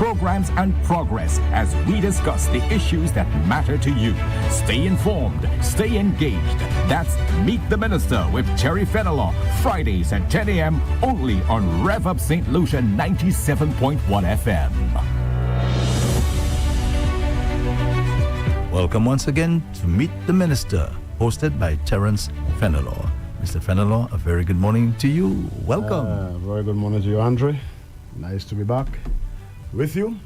programs, and progress as we discuss the issues that matter to you. Stay informed, stay engaged. That's Meet the Minister with Terry Fenelon, Fridays at 10 a.m. only on Rev-Up St. Lucia 97.1 FM. Welcome once again to Meet the Minister, hosted by Terence Fenelon. Mr. Fenelon, a very good morning to you. Welcome. Very good morning to you, Andre. Nice to be back with you.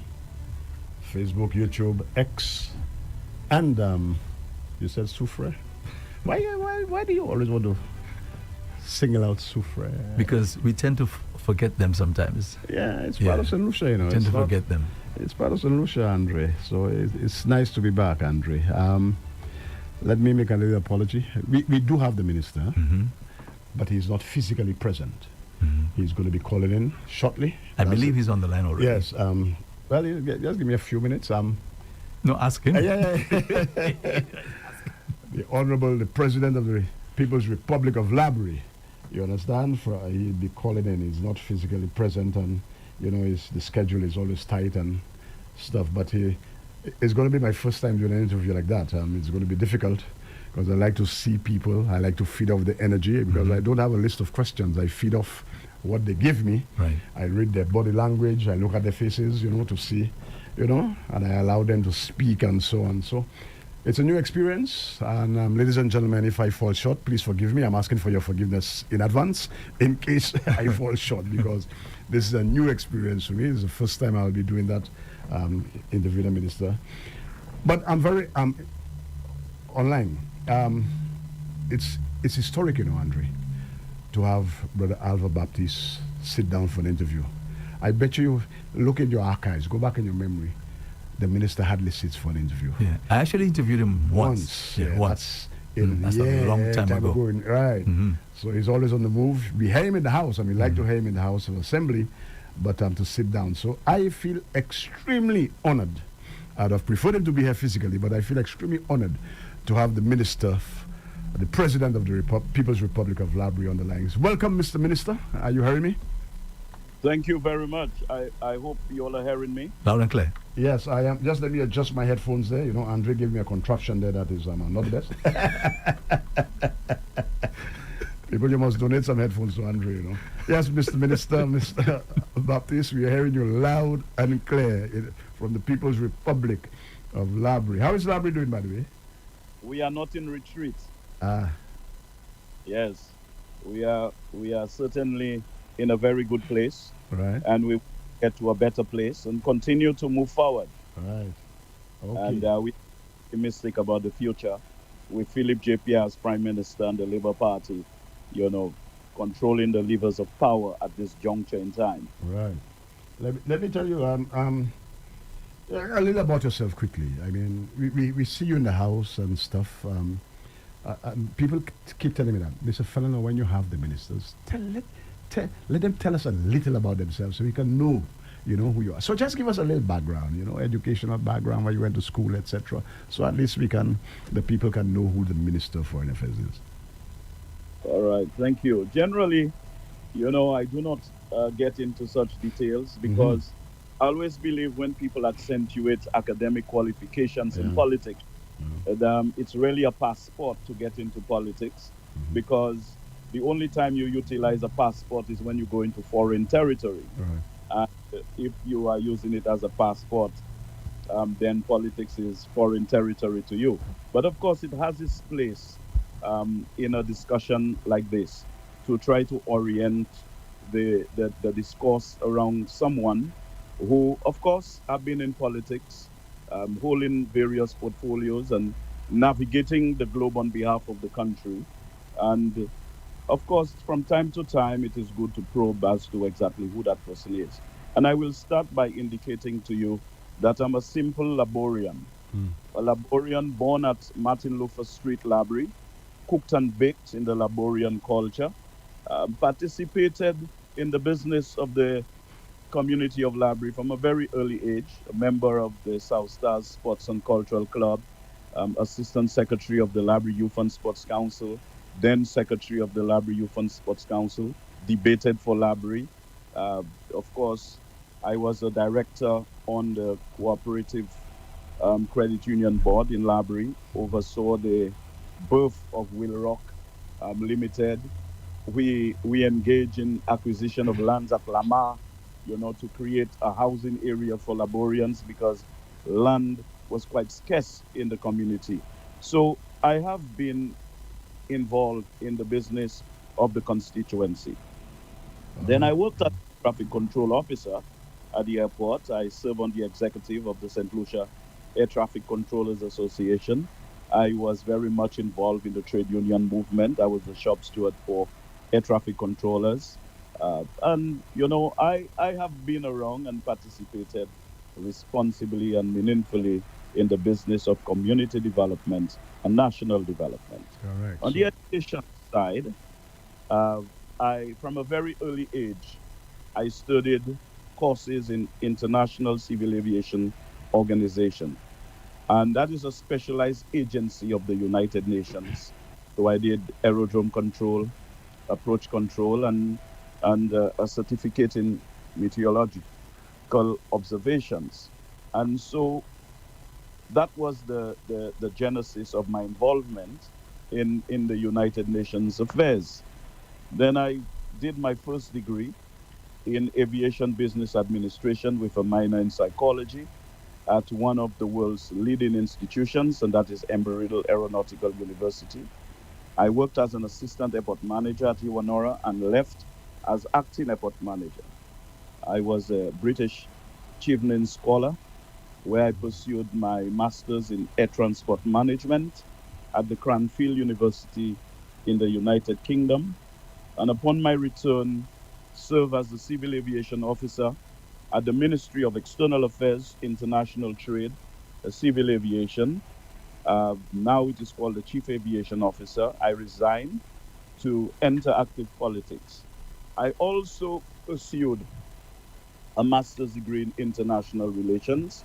Facebook, YouTube, X, and you said Soufre. Why do you always want to single out Soufre? Because we tend to forget them sometimes. Yeah, it's part of St. Lucia, you know. Tend to forget them. It's part of St. Lucia, Andre. So it's nice to be back, Andre. Let me make a little apology. We do have the minister, but he's not physically present. He's going to be calling in shortly. I believe he's on the line already. Yes. Well, just give me a few minutes. No, ask him. The Honorable, the President of the People's Republic of Labrie, you understand? He'll be calling in. He's not physically present, and you know, the schedule is always tight and stuff. But it's going to be my first time doing an interview like that. It's going to be difficult because I like to see people. I like to feed off the energy because I don't have a list of questions. I feed off what they give me. Right. I read their body language. I look at their faces, you know, to see, you know, and I allow them to speak and so on. So it's a new experience. And ladies and gentlemen, if I fall short, please forgive me. I'm asking for your forgiveness in advance in case I fall short, because this is a new experience for me. It's the first time I'll be doing that, interview the minister. But I'm very online. It's historic, you know, Andre, to have Brother Alva Baptiste sit down for an interview. I bet you look in your archives, go back in your memory. The minister hardly sits for an interview. Yeah, I actually interviewed him once. Once. That's a long time ago. Right. So he's always on the move. We hear him in the House, and we like to hear him in the House of Assembly, but to sit down. So I feel extremely honored. I'd have preferred him to be here physically, but I feel extremely honored to have the minister, the President of the People's Republic of Labrie on the lines. Welcome, Mr. Minister. Are you hearing me? Thank you very much. I hope you all are hearing me. Loud and clear. Yes, I am. Just let me adjust my headphones there. You know, Andre gave me a contraption there that is not the best. People, you must donate some headphones to Andre, you know. Yes, Mr. Minister, Mr. Baptiste, we are hearing you loud and clear from the People's Republic of Labrie. How is Labrie doing, by the way? We are not in retreat. Yes, we are certainly in a very good place. Right. And we get to a better place and continue to move forward. Right. Okay. And we're optimistic about the future with Philip JP as Prime Minister and the Labour Party, you know, controlling the levers of power at this juncture in time. Right. Let me tell you a little about yourself quickly. I mean, we see you in the House and stuff. People keep telling me that, Mr. Fenelon, when you have the ministers, let them tell us a little about themselves so we can know, you know, who you are. So just give us a little background, you know, educational background, where you went to school, etc. So at least the people can know who the Minister of Foreign Affairs is. All right, thank you. Generally, you know, I do not get into such details because I always believe when people accentuate academic qualifications in politics, it's really a passport to get into politics, because the only time you utilize a passport is when you go into foreign territory. Right. If you are using it as a passport, then politics is foreign territory to you. But of course, it has its place in a discussion like this to try to orient the discourse around someone who, of course, have been in politics, holding various portfolios and navigating the globe on behalf of the country. And of course, from time to time, it is good to probe as to exactly who that person is. And I will start by indicating to you that I'm a simple Laborian. A Laborian born at Martin Luther Street, Labrie, cooked and baked in the Laborian culture, participated in the business of the community of Labrie from a very early age, a member of the South Stars Sports and Cultural Club, Assistant Secretary of the Labrie Youth and Sports Council, then Secretary of the Labrie Youth and Sports Council, debated for Labrie. Of course, I was a director on the cooperative credit union board in Labrie, oversaw the birth of Will Rock Limited. We engage in acquisition of lands at Lamar, to create a housing area for Laborians because land was quite scarce in the community. So I have been involved in the business of the constituency. Then I worked as traffic control officer at the airport. I serve on the executive of the St. Lucia Air Traffic Controllers Association. I was very much involved in the trade union movement. I was the shop steward for air traffic controllers. I have been around and participated responsibly and meaningfully in the business of community development and national development. Correct. On the education side, from a very early age, I studied courses in International Civil Aviation Organization, and that is a specialized agency of the United Nations. So I did aerodrome control, approach control, and a certificate in meteorological observations. And so that was the genesis of my involvement in the United Nations affairs. Then I did my first degree in aviation business administration with a minor in psychology at one of the world's leading institutions, and that is Embry-Riddle Aeronautical University. I worked as an assistant airport manager at Iwanora and left as acting airport manager. I was a British Chevening Scholar, where I pursued my master's in air transport management at the Cranfield University in the United Kingdom. And upon my return, served as the civil aviation officer at the Ministry of External Affairs, International Trade, Civil Aviation. Now it is called the Chief Aviation Officer. I resigned to enter active politics. I also pursued a master's degree in international relations,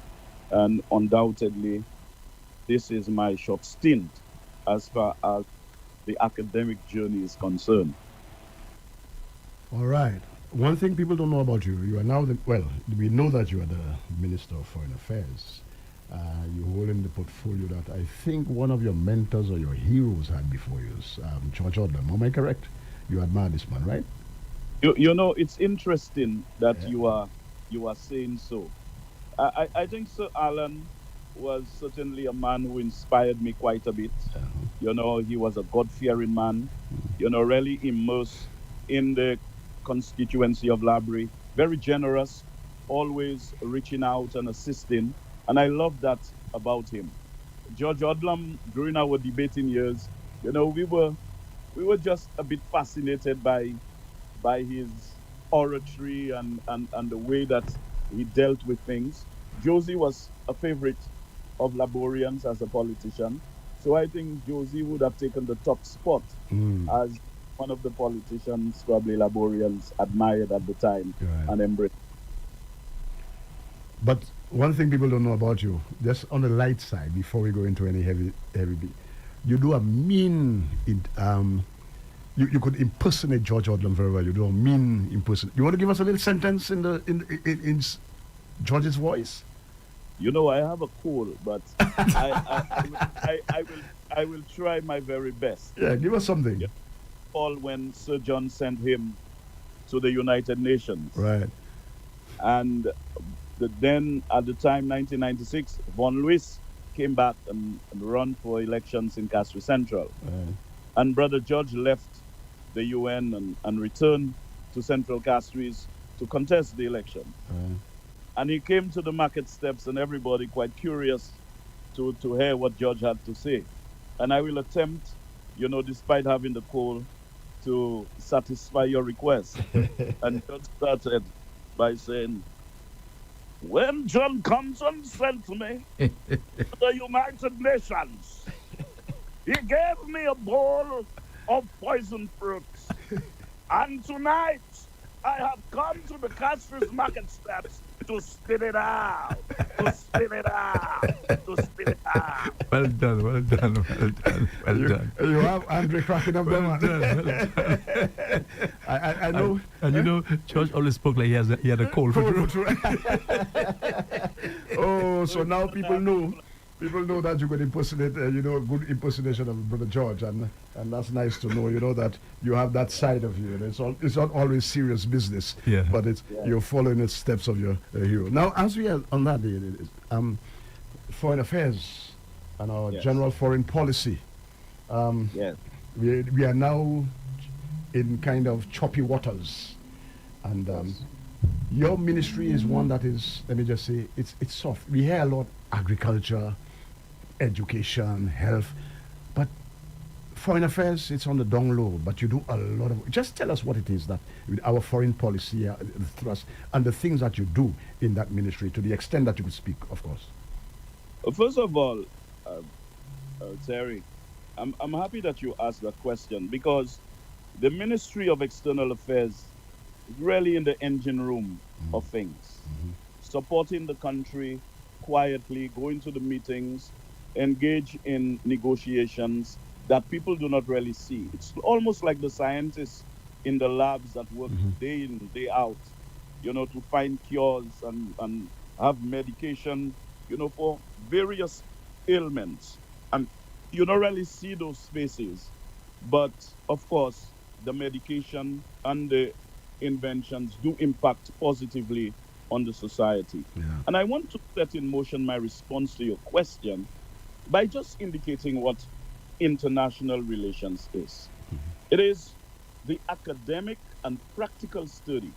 and undoubtedly, this is my short stint as far as the academic journey is concerned. All right. One thing people don't know about you, you are now we know that you are the Minister of Foreign Affairs. You hold in the portfolio that I think one of your mentors or your heroes had before you, George Odlum. Am I correct? You admire this man, right? It's interesting that Yeah. you are saying so. I think Sir Alan was certainly a man who inspired me quite a bit. He was a God-fearing man, really immersed in the constituency of Labrie, very generous, always reaching out and assisting. And I love that about him. George Odlum, during our debating years, we were just a bit fascinated by his oratory and the way that he dealt with things. Josie was a favorite of Laborians as a politician. So I think Josie would have taken the top spot as one of the politicians probably Laborians admired at the time and embraced. But one thing people don't know about you, just on the light side, before we go into any heavy beat, you do a mean. You could impersonate George Odlum very well. You do a mean impersonate. You want to give us a little sentence in George's voice? I have a cold, but I will try my very best. Yeah, give us something. Yeah. All when Sir John sent him to the United Nations. Right. And then at the time, 1996, Von Lewis came back and run for elections in Castries Central. Right. And Brother George left the UN and returned to Central Castries to contest the election. Right. And he came to the market steps and everybody quite curious to hear what George had to say. And I will attempt, despite having the cold, to satisfy your request. And George started by saying, when John Compton sent me to the United Nations, he gave me a bowl of poison fruits. And tonight, I have come to the Castres market steps to spit it out, to spit it out, to spit it out. Well done, well done, well done, well done. You have Andre cracking up Well them. done, well done. I know. And you know, George always spoke like he had a cold for true. Oh, so now people know. People know that you could impersonate, a good impersonation of Brother George, and that's nice to know. That you have that side of you. It's not always serious business, Yeah. but you're following the steps of your hero. Now, as we are on that, foreign affairs and our Yes. general foreign policy. Yes. We are now in kind of choppy waters, and your ministry is one that is, let me just say, it's soft. We hear a lot agriculture, education, health, but foreign affairs, it's on the down low, but you do a lot of. Just tell us what it is that with our foreign policy, the thrust, and the things that you do in that ministry, to the extent that you could speak, of course. First of all, Terry, I'm happy that you asked that question, because the Ministry of External Affairs is really in the engine room of things, supporting the country quietly, going to the meetings, engage in negotiations that people do not really see. It's almost like the scientists in the labs that work day in, day out, to find cures and have medication, for various ailments. And you don't really see those spaces. But of course, the medication and the inventions do impact positively on the society. Yeah. And I want to set in motion my response to your question by just indicating what international relations is. It is the academic and practical study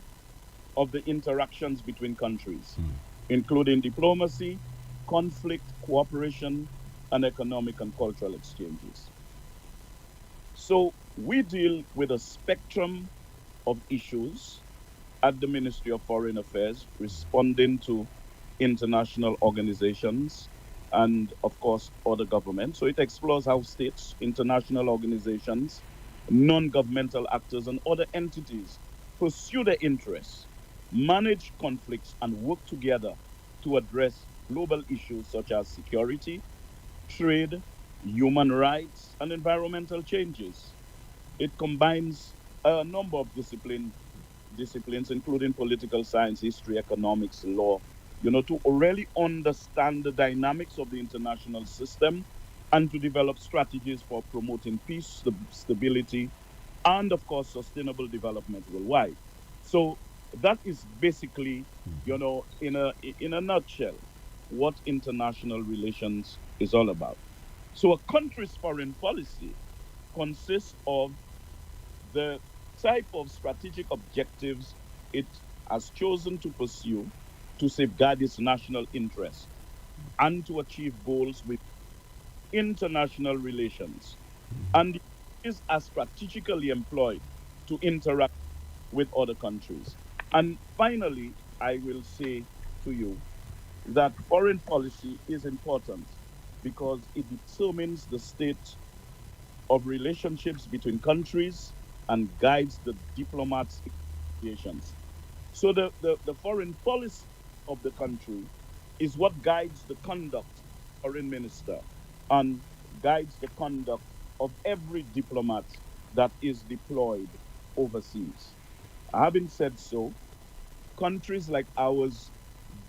of the interactions between countries, including diplomacy, conflict, cooperation, and economic and cultural exchanges. So we deal with a spectrum of issues at the Ministry of Foreign Affairs, responding to international organizations and, of course, other governments. So it explores how states, international organizations, non-governmental actors, and other entities pursue their interests, manage conflicts, and work together to address global issues such as security, trade, human rights, and environmental changes. It combines a number of disciplines, including political science, history, economics, law, to really understand the dynamics of the international system and to develop strategies for promoting peace, stability, and, of course, sustainable development worldwide. So that is basically, in a nutshell, what international relations is all about. So a country's foreign policy consists of the type of strategic objectives it has chosen to pursue to safeguard its national interest and to achieve goals with international relations. And is as strategically employed to interact with other countries. And finally, I will say to you that foreign policy is important because it determines the state of relationships between countries and guides the diplomats' negotiations. So the foreign policy of the country is what guides the conduct of the foreign minister and guides the conduct of every diplomat that is deployed overseas. Having said so, countries like ours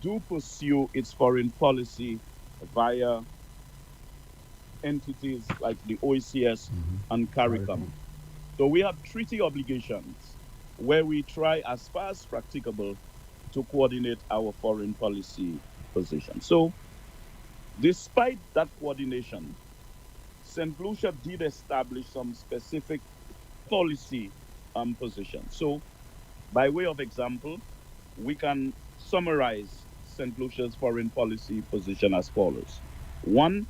do pursue its foreign policy via entities like the OECS and CARICOM. So we have treaty obligations where we try as far as practicable to coordinate our foreign policy position. So despite that coordination, St. Lucia did establish some specific policy positions. So by way of example, we can summarize St. Lucia's foreign policy position as follows. One,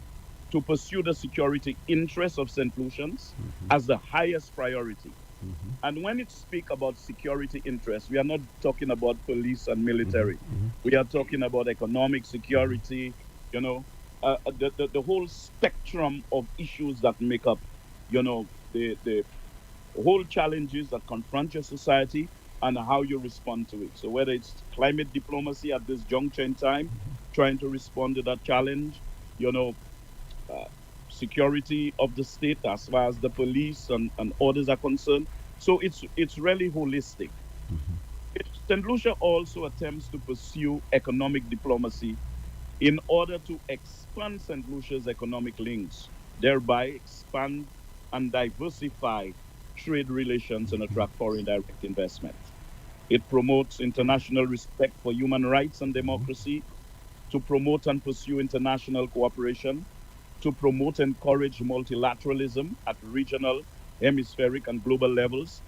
to pursue the security interests of St. Lucians as the highest priority. And when it speaks about security interests, we are not talking about police and military. We are talking about economic security, the whole spectrum of issues that make up, the whole challenges that confront your society and how you respond to it. So whether it's climate diplomacy at this juncture in time, trying to respond to that challenge, you know, uh, security of the state as far as the police and others are concerned. So it's really holistic. St. Lucia also attempts to pursue economic diplomacy in order to expand St. Lucia's economic links, thereby expand and diversify trade relations and attract foreign direct investment. It promotes international respect for human rights and democracy, to promote and pursue international cooperation, to promote and encourage multilateralism at regional, hemispheric, and global levels.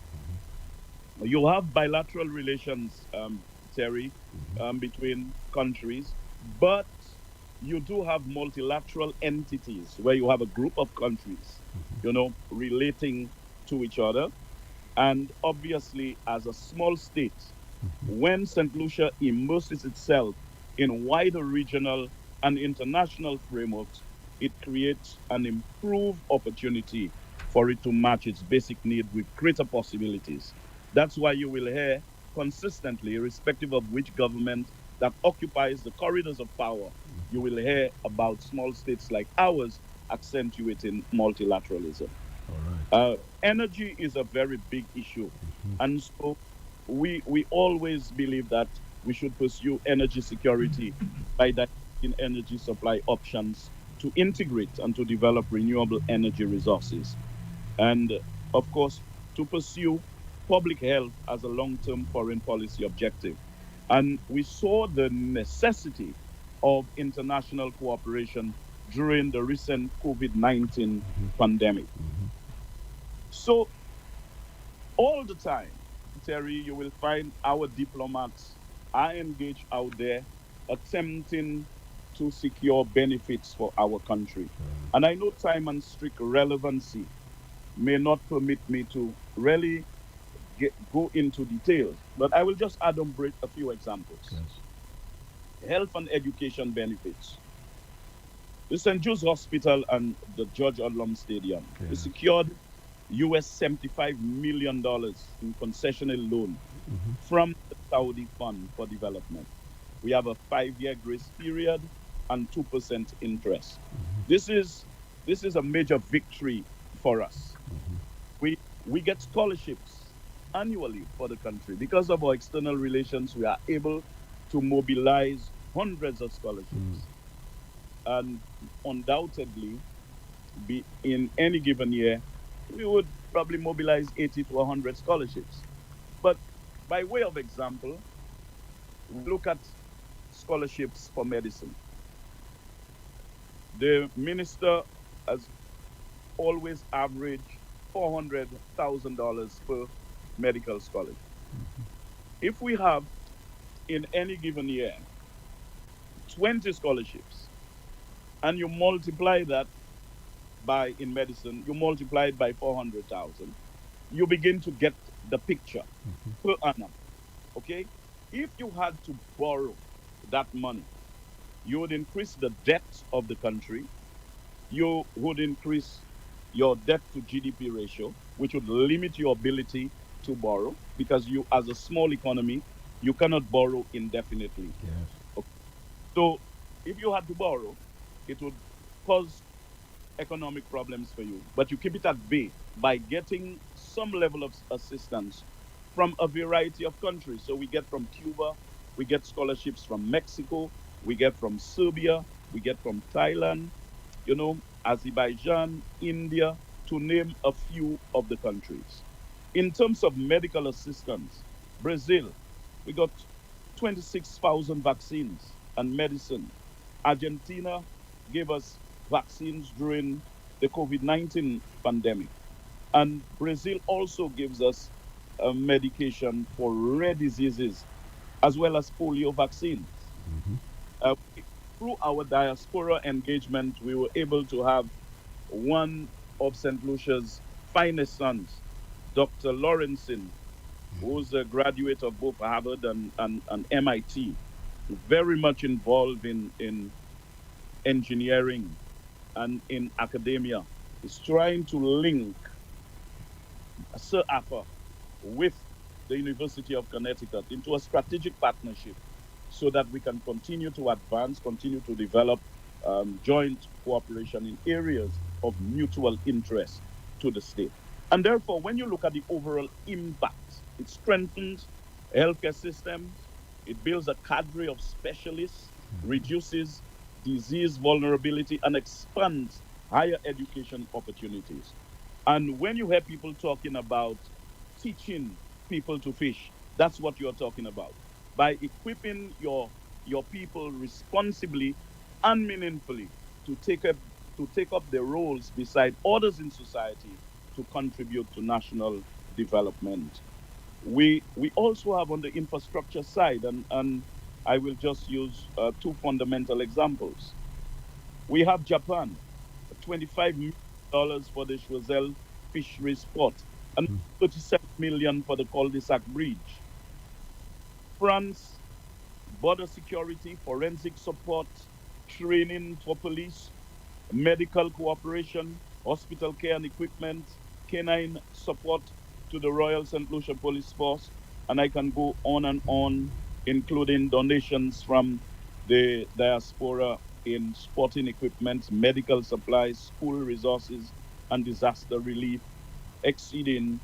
You have bilateral relations, Terry, between countries, but you do have multilateral entities where you have a group of countries, relating to each other. And obviously, as a small state, when St. Lucia immerses itself in wider regional and international frameworks, it creates an improved opportunity for it to match its basic need with greater possibilities. That's why you will hear consistently, irrespective of which government that occupies the corridors of power, you will hear about small states like ours accentuating multilateralism. Energy is a very big issue. And so we always believe that we should pursue energy security by diverting energy supply options to integrate and to develop renewable energy resources. And of course, to pursue public health as a long-term foreign policy objective. And we saw the necessity of international cooperation during the recent COVID-19 pandemic. So all the time, Terry, you will find our diplomats are engaged out there attempting to secure benefits for our country. And I know time and strict relevancy may not permit me to really go into details, but I will just add on a few examples. Health and education benefits. The St. Jude's Hospital and the George Odlum Stadium, we secured US $75 million in concessional loan from the Saudi Fund for Development. We have a 5-year grace period and 2% interest. This is a major victory for us. We get scholarships annually for the country. Because of our external relations, we are able to mobilize hundreds of scholarships. And undoubtedly, in any given year, we would probably mobilize 80 to 100 scholarships. But by way of example, look at scholarships for medicine. The minister has always averaged $400,000 per medical scholarship. If we have, in any given year, 20 scholarships, and you multiply that in medicine, you multiply it by 400,000, you begin to get the picture per annum. Okay? If you had to borrow that money, you would increase the debt of the country. You would increase your debt to GDP ratio, which would limit your ability to borrow, because you, as a small economy, you cannot borrow indefinitely. Okay. So if you had to borrow, it would cause economic problems for you, but you keep it at bay by getting some level of assistance from a variety of countries. So we get from Cuba, we get scholarships from Mexico, we get from Serbia, we get from Thailand, Azerbaijan, India, to name a few of the countries. In terms of medical assistance, Brazil, we got 26,000 vaccines and medicine. Argentina gave us vaccines during the COVID-19 pandemic. And Brazil also gives us medication for rare diseases, as well as polio vaccines. Through our diaspora engagement, we were able to have one of St. Lucia's finest sons, Dr. Lawrenson, who's a graduate of both Harvard and MIT, very much involved in engineering and in academia, is trying to link Sir Arthur with the University of Connecticut into a strategic partnership so that we can continue to advance, continue to develop joint cooperation in areas of mutual interest to the state. And therefore, when you look at the overall impact, it strengthens healthcare systems, it builds a cadre of specialists, reduces disease vulnerability, and expands higher education opportunities. And when you hear people talking about teaching people to fish, that's what you're talking about. By equipping your people responsibly and meaningfully to take up their roles beside others in society to contribute to national development. We also have on the infrastructure side, and I will just use two fundamental examples. We have Japan, $25 million for the Choiseul fisheries port, and 37 million for the cul-de-sac bridge. France, border security, forensic support, training for police, medical cooperation, hospital care and equipment, canine support to the Royal St. Lucia Police Force, and I can go on, including donations from the diaspora in sporting equipment, medical supplies, school resources, and disaster relief, exceeding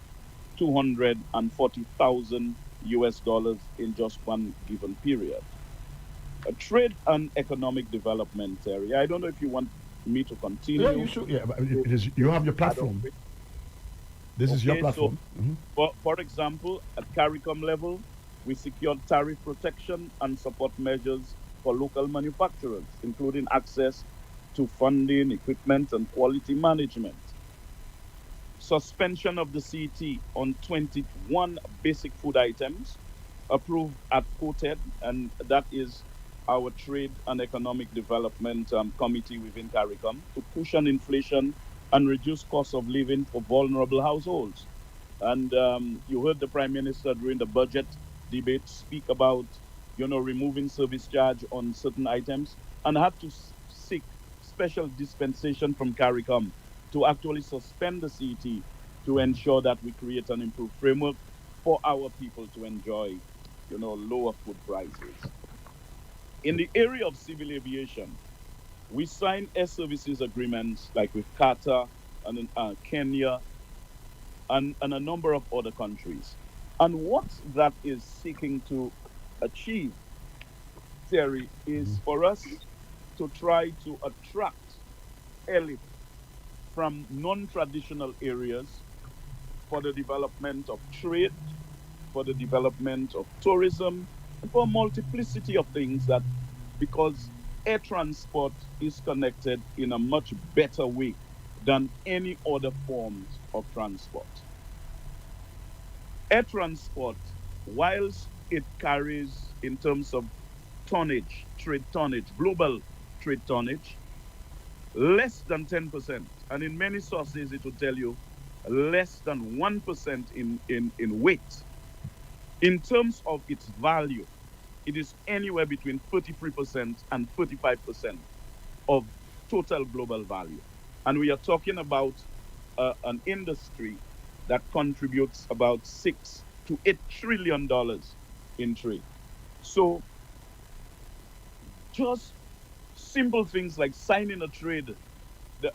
240,000 US dollars in just one given period. A trade and economic development area. I don't know if you want me to continue. Yeah, you should. Yeah, but you have your platform. This is your platform. So, for example, at CARICOM level, we secured tariff protection and support measures for local manufacturers, including access to funding, equipment, and quality management. Suspension of the CT on 21 basic food items approved at COTED, and that is our Trade and Economic Development Committee within CARICOM, to cushion inflation and reduce cost of living for vulnerable households. And you heard the Prime Minister during the budget debate speak about, removing service charge on certain items, and had to seek special dispensation from CARICOM to actually suspend the CT to ensure that we create an improved framework for our people to enjoy, lower food prices. In the area of civil aviation, we signed air services agreements like with Qatar and Kenya and a number of other countries. And what that is seeking to achieve, Terry, is for us to try to attract elite from non-traditional areas for the development of trade, for the development of tourism, and for a multiplicity of things, that because air transport is connected in a much better way than any other forms of transport. Air transport, whilst it carries in terms of tonnage, trade tonnage, global trade tonnage, less than 10%. And in many sources, it will tell you less than 1% in weight. In terms of its value, it is anywhere between 33% and 35% of total global value. And we are talking about an industry that contributes about $6 to $8 trillion in trade. So just simple things like signing a trade,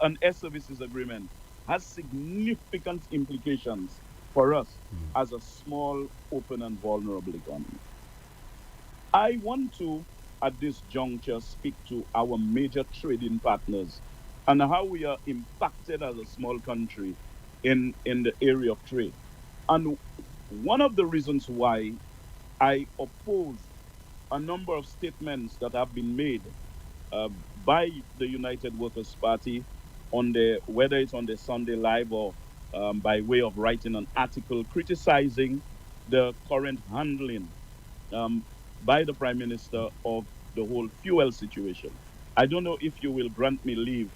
an air services agreement, has significant implications for us as a small, open, and vulnerable economy. I want to, at this juncture, speak to our major trading partners and how we are impacted as a small country in the area of trade. And one of the reasons why I oppose a number of statements that have been made by the United Workers' Party whether it's on the Sunday Live or by way of writing an article criticizing the current handling by the Prime Minister of the whole fuel situation. I don't know if you will grant me leave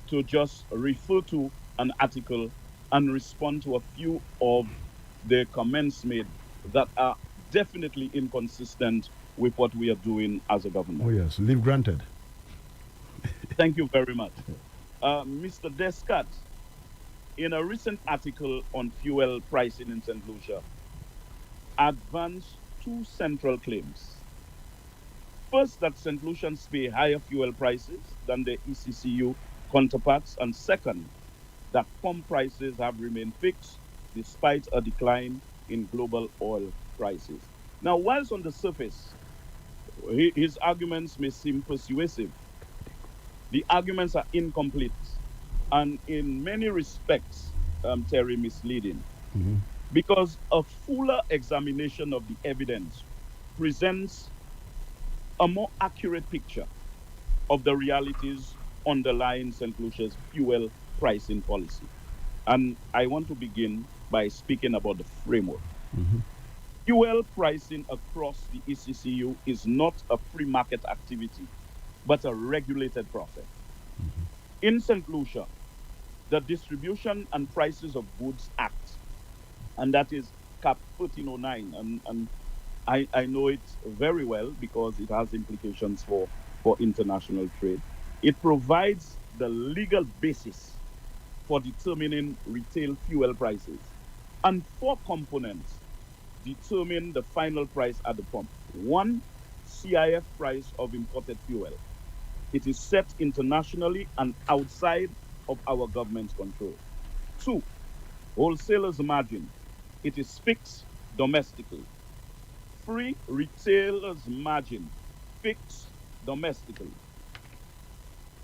to just refer to an article and respond to a few of the comments made that are definitely inconsistent with what we are doing as a government. Oh, yes. Leave granted. Thank you very much. Mr. Descat, in a recent article on fuel pricing in St. Lucia, advanced two central claims. First, that St. Lucians pay higher fuel prices than their ECCU counterparts, and second, that pump prices have remained fixed despite a decline in global oil prices. Now, whilst on the surface, his arguments may seem persuasive, the arguments are incomplete and in many respects, Terry, misleading. Because a fuller examination of the evidence presents a more accurate picture of the realities underlying St. Lucia's fuel pricing policy. And I want to begin by speaking about the framework. Fuel pricing across the ECCU is not a free market activity, but a regulated process. In St. Lucia, the Distribution and Prices of Goods Act, and that is CAP 1309, and I know it very well because it has implications for international trade. It provides the legal basis for determining retail fuel prices. And four components determine the final price at the pump. One, CIF price of imported fuel. It is set internationally and outside of our government's control. Two, wholesalers' margin. It is fixed domestically. Three, retailers' margin, fixed domestically.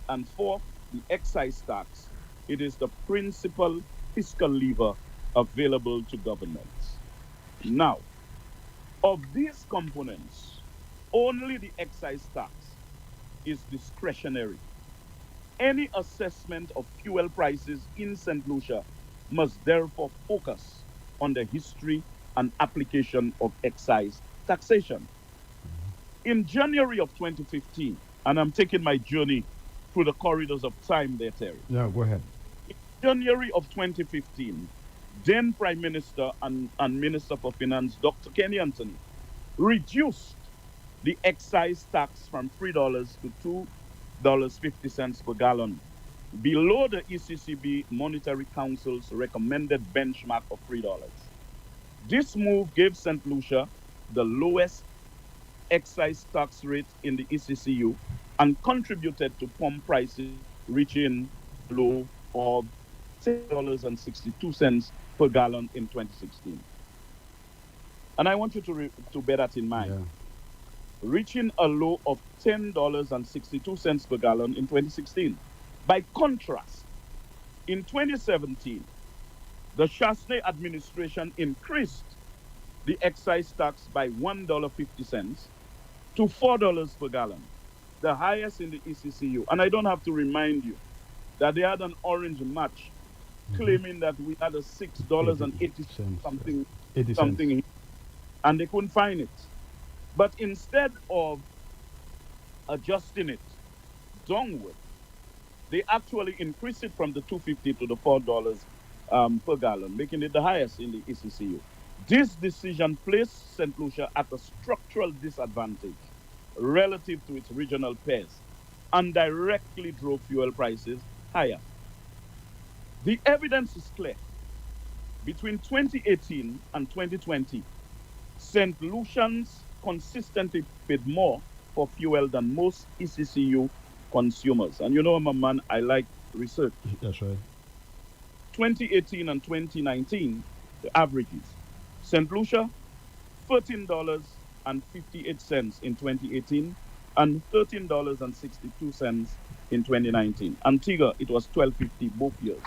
And four, the excise tax. It is the principal fiscal lever available to governments. Now, of these components, only the excise tax is discretionary. Any assessment of fuel prices in St. Lucia must therefore focus on the history and application of excise taxation. In January of 2015, and I'm taking my journey through the corridors of time there, Terry. Yeah, go ahead. In January of 2015, then Prime Minister and Minister for Finance, Dr. Kenny Anthony, reduced the excise tax from $3 to $2.50 per gallon, below the ECCB Monetary Council's recommended benchmark of $3. This move gave St. Lucia the lowest excise tax rate in the ECCU and contributed to pump prices reaching a low of $10.62 per gallon in 2016. And I want you to bear that in mind. Yeah. Reaching a low of $10.62 per gallon in 2016. By contrast, in 2017, the Chasney administration increased the excise tax by $1.50 to $4 per gallon, the highest in the ECCU. And I don't have to remind you that they had an orange match claiming that we had a $6.80 something, and they couldn't find it. But instead of adjusting it downward, they actually increased it from the $2.50 to the $4 per gallon, making it the highest in the ECCU. This decision placed St. Lucia at a structural disadvantage relative to its regional peers and directly drove fuel prices higher. The evidence is clear. Between 2018 and 2020, St. Lucians consistently paid more for fuel than most ECCU consumers. And you know, I'm a man, I like research. That's right. 2018 and 2019, the averages. St. Lucia, $13.58 in 2018 and $13.62 in 2019. Antigua, it was $12.50 both years.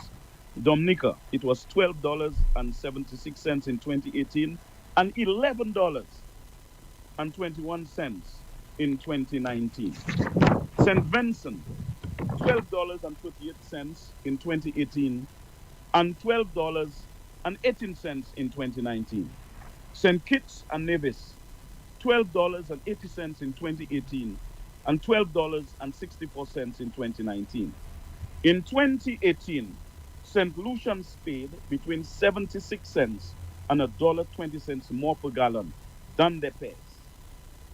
Dominica, it was $12.76 in 2018 and $11.21 in 2019. St. Vincent, $12.38 in 2018 and $12.18 in 2019. St. Kitts and Nevis, $12.80 in 2018 and $12.64 in 2019. In 2018, St. Lucians paid between 76 cents and $1.20 more per gallon than their peers.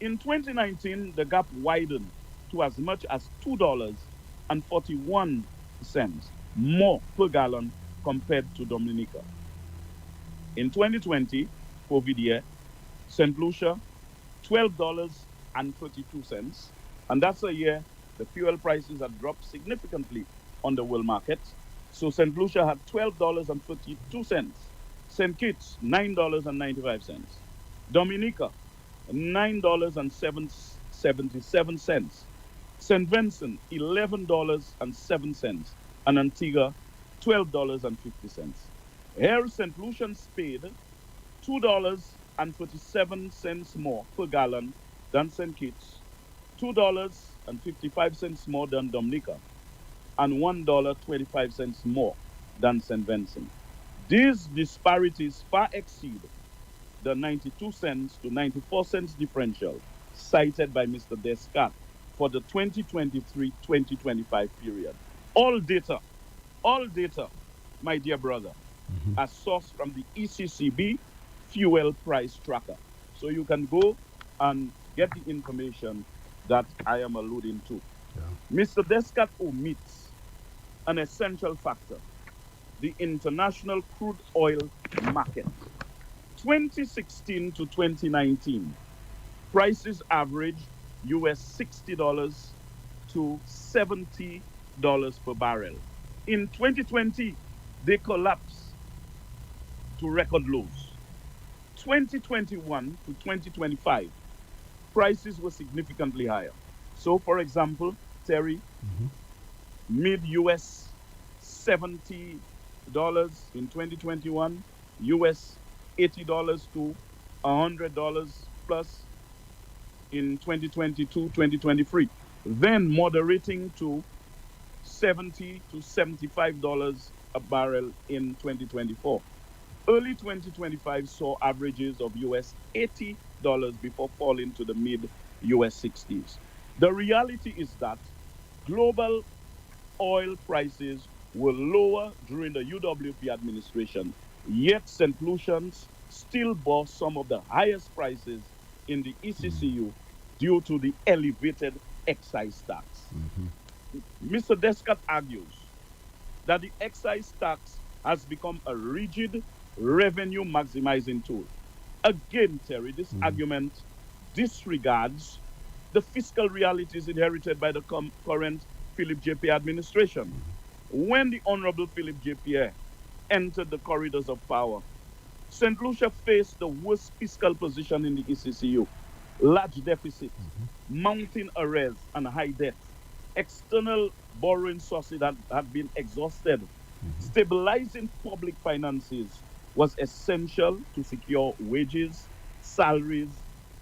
In 2019, the gap widened to as much as $2.41 more per gallon compared to Dominica. In 2020, COVID year, St. Lucia, $12.32. And that's a year the fuel prices had dropped significantly on the world market. So St. Lucia had $12.32. St. Kitts, $9.95. Dominica, $9.77. St. Vincent, $11.07. And Antigua, $12.50. Here, St. Lucians paid $2.47 more per gallon than St. Kitts, $2.55 more than Dominica, and $1.25 more than St. Vincent. These disparities far exceed the 92 cents to 94 cents differential cited by Mr. Descat for the 2023-2025 period. All data, my dear brother, are sourced from the ECCB fuel price tracker. So you can go and get the information that I am alluding to. Mr. Descat omits an essential factor, the international crude oil market. 2016 to 2019, prices averaged US $60 to $70 per barrel. In 2020, they collapsed to record lows. 2021 to 2025, prices were significantly higher. So, for example, Terry, mid US $70 in 2021, US $80 to $100 plus in 2022-2023, then moderating to $70 to $75 a barrel in 2024. Early 2025 saw averages of US $80 before falling to the mid US 60s. The reality is that global oil prices were lower during the UWP administration, yet St. Lucians still bore some of the highest prices in the ECCU due to the elevated excise tax. Mr. Descat argues that the excise tax has become a rigid revenue maximizing tool. Again, Terry, this argument disregards the fiscal realities inherited by the current Philip J. administration. When the Honorable Philip J. Pierre entered the corridors of power, St. Lucia faced the worst fiscal position in the ECCU. Large deficits, mounting arrears and high debt, external borrowing sources that had been exhausted. Stabilizing public finances was essential to secure wages, salaries,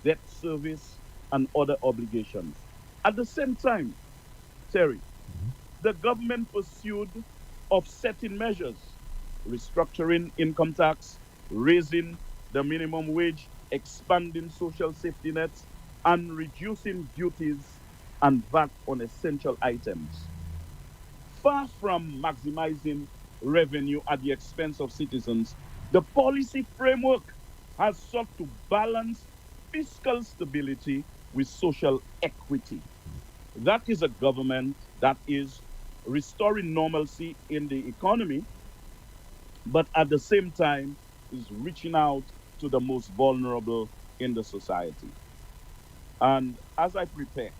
debt service, and other obligations. At the same time, Terry, the government pursued offsetting measures, restructuring income tax, raising the minimum wage, expanding social safety nets, and reducing duties and VAT on essential items. Far from maximizing revenue at the expense of citizens, the policy framework has sought to balance fiscal stability with social equity. That is a government that is restoring normalcy in the economy, but at the same time is reaching out to the most vulnerable in the society. And as I prepare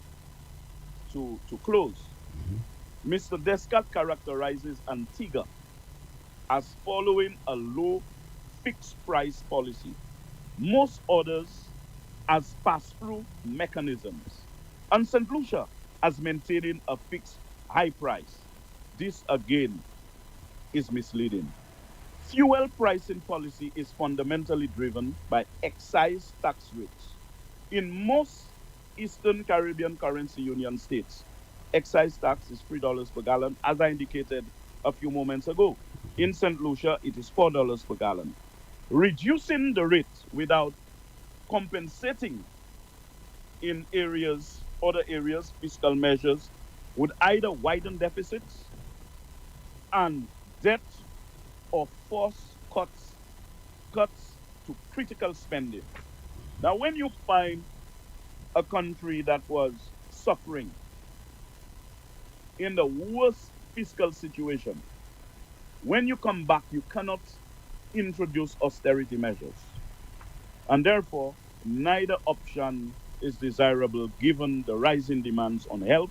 to close, Mr. Descat characterizes Antigua as following a low fixed price policy, most others as pass-through mechanisms, and St. Lucia as maintaining a fixed high price. This again is misleading. Fuel pricing policy is fundamentally driven by excise tax rates. In most Eastern Caribbean currency union states, excise tax is $3 per gallon, as I indicated a few moments ago. In St. Lucia, it is $4 per gallon. Reducing the rate without compensating in other areas, fiscal measures would either widen deficits and debt or force cuts to critical spending. Now, when you find a country that was suffering in the worst fiscal situation, when you come back, you cannot introduce austerity measures. And therefore, neither option is desirable given the rising demands on health,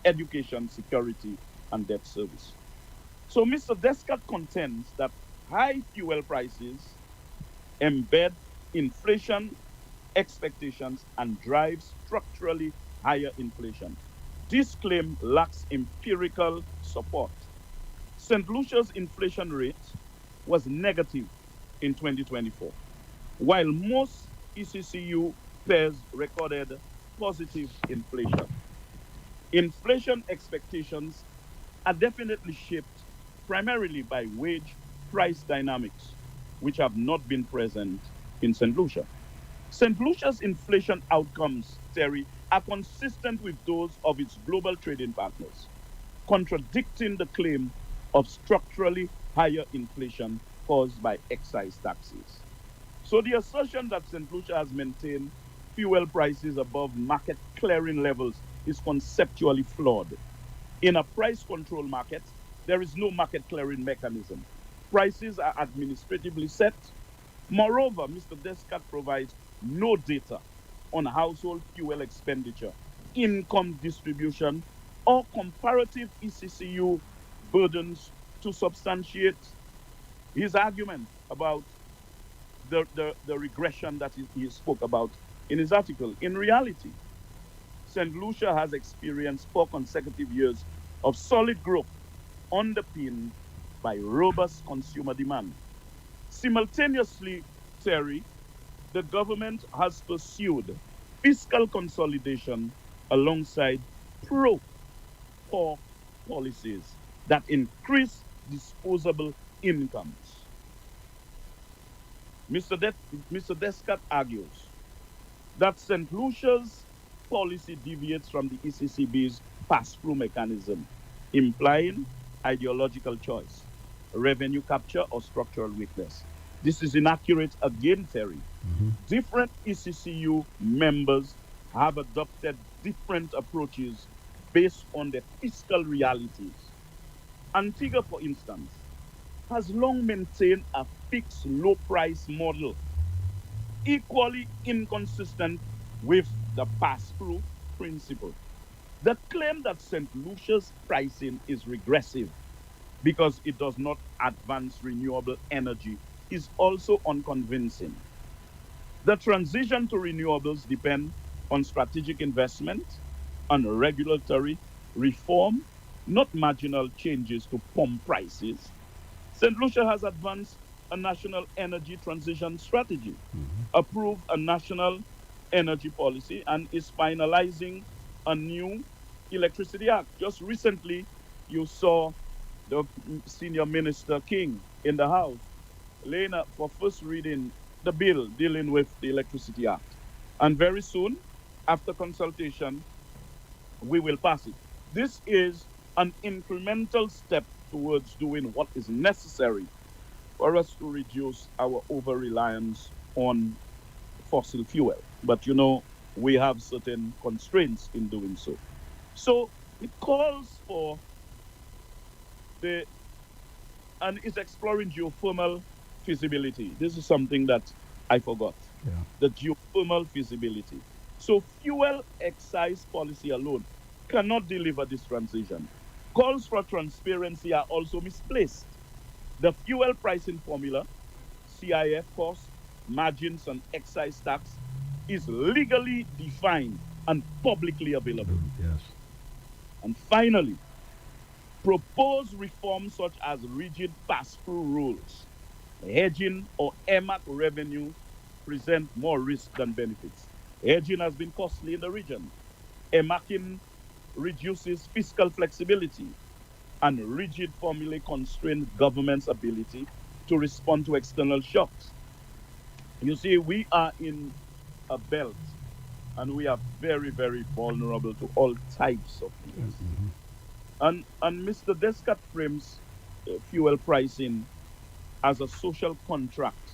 education, security, and debt service. So Mr. Descat contends that high fuel prices embed inflation expectations and drive structurally higher inflation. This claim lacks empirical support. St. Lucia's inflation rate was negative in 2024, while most ECCU peers recorded positive inflation. Inflation expectations are definitely shaped primarily by wage price dynamics, which have not been present in St. Lucia. St. Lucia's inflation outcomes, Terry, are consistent with those of its global trading partners, contradicting the claim of structurally higher inflation caused by excise taxes. So the assertion that St. Lucia has maintained fuel prices above market clearing levels is conceptually flawed. In a price control market, there is no market clearing mechanism. Prices are administratively set. Moreover, Mr. Descat provides no data on household fuel expenditure, income distribution, or comparative ECCU burdens to substantiate his argument about the regression that he spoke about in his article. In reality, St. Lucia has experienced 4 consecutive years of solid growth underpinned by robust consumer demand. Simultaneously, Terry, the government has pursued fiscal consolidation alongside pro-poor policies that increase disposable incomes. Mr. Descat argues that St. Lucia's policy deviates from the ECCB's pass-through mechanism, implying ideological choice, revenue capture, or structural weakness. This is inaccurate again, Terry. Different ECCU members have adopted different approaches based on their fiscal realities. Antigua, for instance, has long maintained a fixed low price model, equally inconsistent with the pass-through principle. The claim that St. Lucia's pricing is regressive because it does not advance renewable energy is also unconvincing. The transition to renewables depends on strategic investment and regulatory reform, not marginal changes to pump prices. St. Lucia has advanced a national energy transition strategy, approved a national energy policy, and is finalizing a new electricity act. Just recently, you saw the senior minister King in the House laying up for first reading the bill dealing with the Electricity Act. And very soon, after consultation, we will pass it. This is an incremental step towards doing what is necessary for us to reduce our over reliance on fossil fuel. But you know, we have certain constraints in doing so. So it calls for the, and is exploring geothermal feasibility. This is something that I forgot. Yeah. The geothermal feasibility. So fuel excise policy alone cannot deliver this transition. Calls for transparency are also misplaced. The fuel pricing formula, CIF cost, margins, and excise tax is legally defined and publicly available. Yes. And finally, proposed reforms such as rigid pass-through rules, hedging, or EMAC revenue present more risk than benefits. Hedging has been costly in the region. EMACing reduces fiscal flexibility, and rigid formulae constrain government's ability to respond to external shocks. You see, we are in a belt, and we are very, very vulnerable to all types of things. And Mr. Descat frames fuel pricing as a social contract,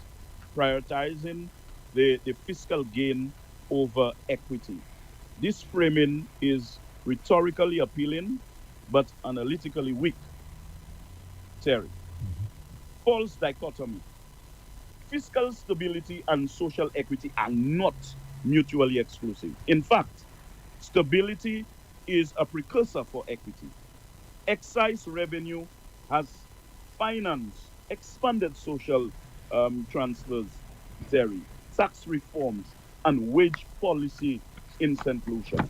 prioritizing the fiscal gain over equity. This framing is rhetorically appealing, but analytically weak. Terry, false dichotomy. Fiscal stability and social equity are not mutually exclusive. In fact, stability is a precursor for equity. Excise revenue has financed expanded social transfers, Terry, tax reforms, and wage policy in St. Lucia.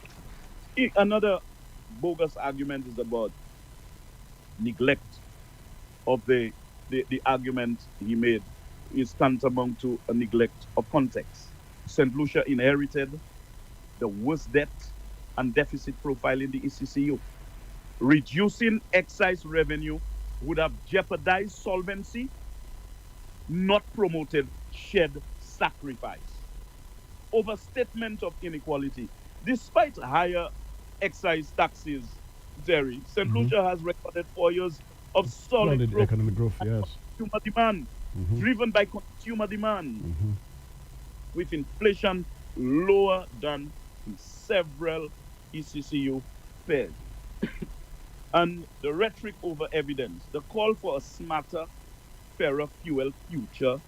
Another bogus argument is about neglect of the argument he made is tantamount to a neglect of context. St. Lucia inherited the worst debt and deficit profile in the ECCU. Reducing excise revenue would have jeopardized solvency, not promoted shared sacrifice. Overstatement of inequality. Despite higher excise taxes, Jerry, St. Lucia has recorded 4 years of solid growth, economic growth, yes. consumer demand, driven by consumer demand, with inflation lower than in several ECCU pairs. And the rhetoric over evidence, the call for a smarter, fairer fuel future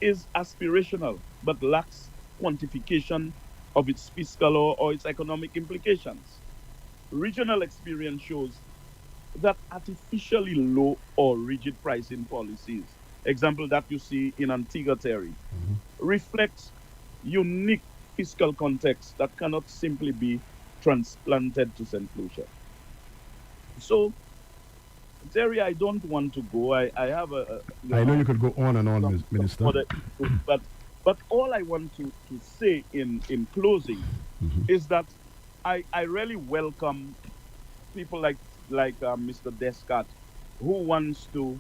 is aspirational, but lacks quantification of its fiscal or its economic implications. Regional experience shows that artificially low or rigid pricing policies, example that you see in Antigua Terry, reflects unique fiscal context that cannot simply be transplanted to St. Lucia. So, Terry, I don't want to go. I have I know you could go on and on, Minister. But all I want to say in closing is that I really welcome people like Mr. Descartes, who wants to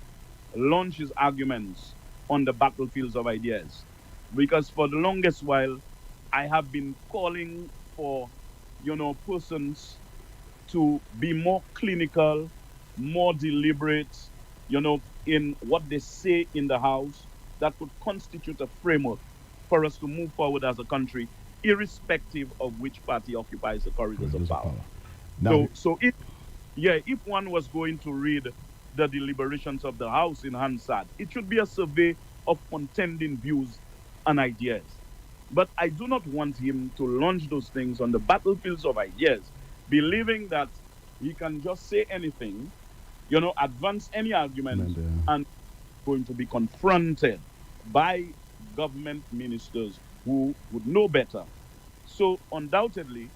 launch his arguments on the battlefields of ideas. Because for the longest while, I have been calling for, persons to be more clinical, more deliberate, in what they say in the House that could constitute a framework for us to move forward as a country, irrespective of which party occupies the corridors of power. Now, So if one was going to read the deliberations of the House in Hansard, it should be a survey of contending views and ideas. But I do not want him to launch those things on the battlefields of ideas, believing that he can just say anything, advance any argument, and going to be confronted by government ministers who would know better. So undoubtedly,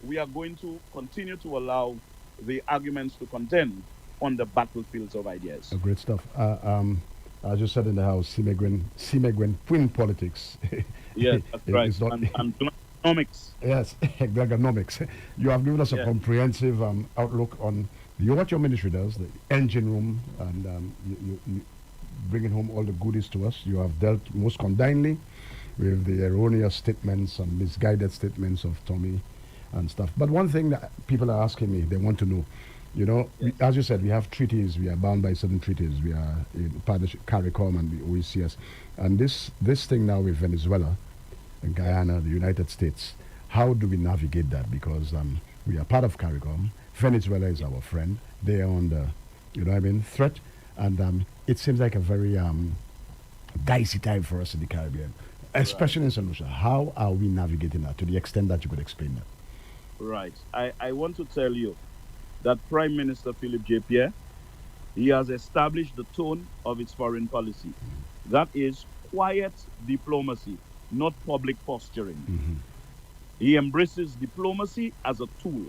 we are going to continue to allow the arguments to contend on the battlefields of ideas. Great stuff. As you said in the House, Simegwen Twin politics. Yes, that's right. It's not, and economics. Yes, economics. You have given us a comprehensive outlook on what your ministry does, the engine room, and you bringing home all the goodies to us. You have dealt most condignly with the erroneous statements and misguided statements of Tommy and stuff. But one thing that people are asking me, they want to know, as you said, we have treaties, we are bound by certain treaties, we are in partnership, CARICOM and the OECS. And this thing now with Venezuela and Guyana, the United States, how do we navigate that? Because we are part of CARICOM. Venezuela is our friend. They are on the, threat. And it seems like a very dicey time for us in the Caribbean, especially in St. Lucia. How are we navigating that to the extent that you could explain that? Right. I want to tell you that Prime Minister Philip J. Pierre, he has established the tone of its foreign policy. That is quiet diplomacy, not public posturing. He embraces diplomacy as a tool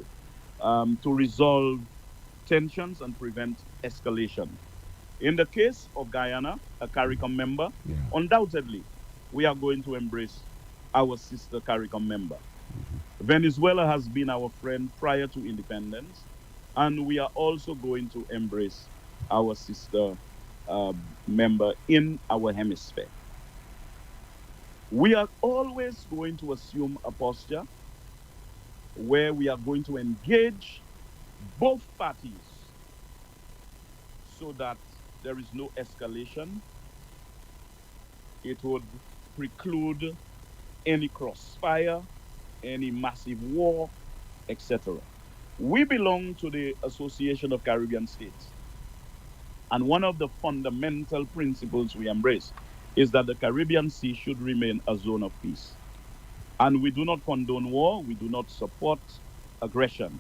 to resolve tensions and prevent escalation. In the case of Guyana, a CARICOM member, undoubtedly, we are going to embrace our sister CARICOM member. Venezuela has been our friend prior to independence, and we are also going to embrace our sister member in our hemisphere. We are always going to assume a posture where we are going to engage both parties so that there is no escalation. It would preclude any crossfire, any massive war, etc. We belong to the Association of Caribbean States. And one of the fundamental principles we embrace is that the Caribbean Sea should remain a zone of peace. And we do not condone war, we do not support aggression.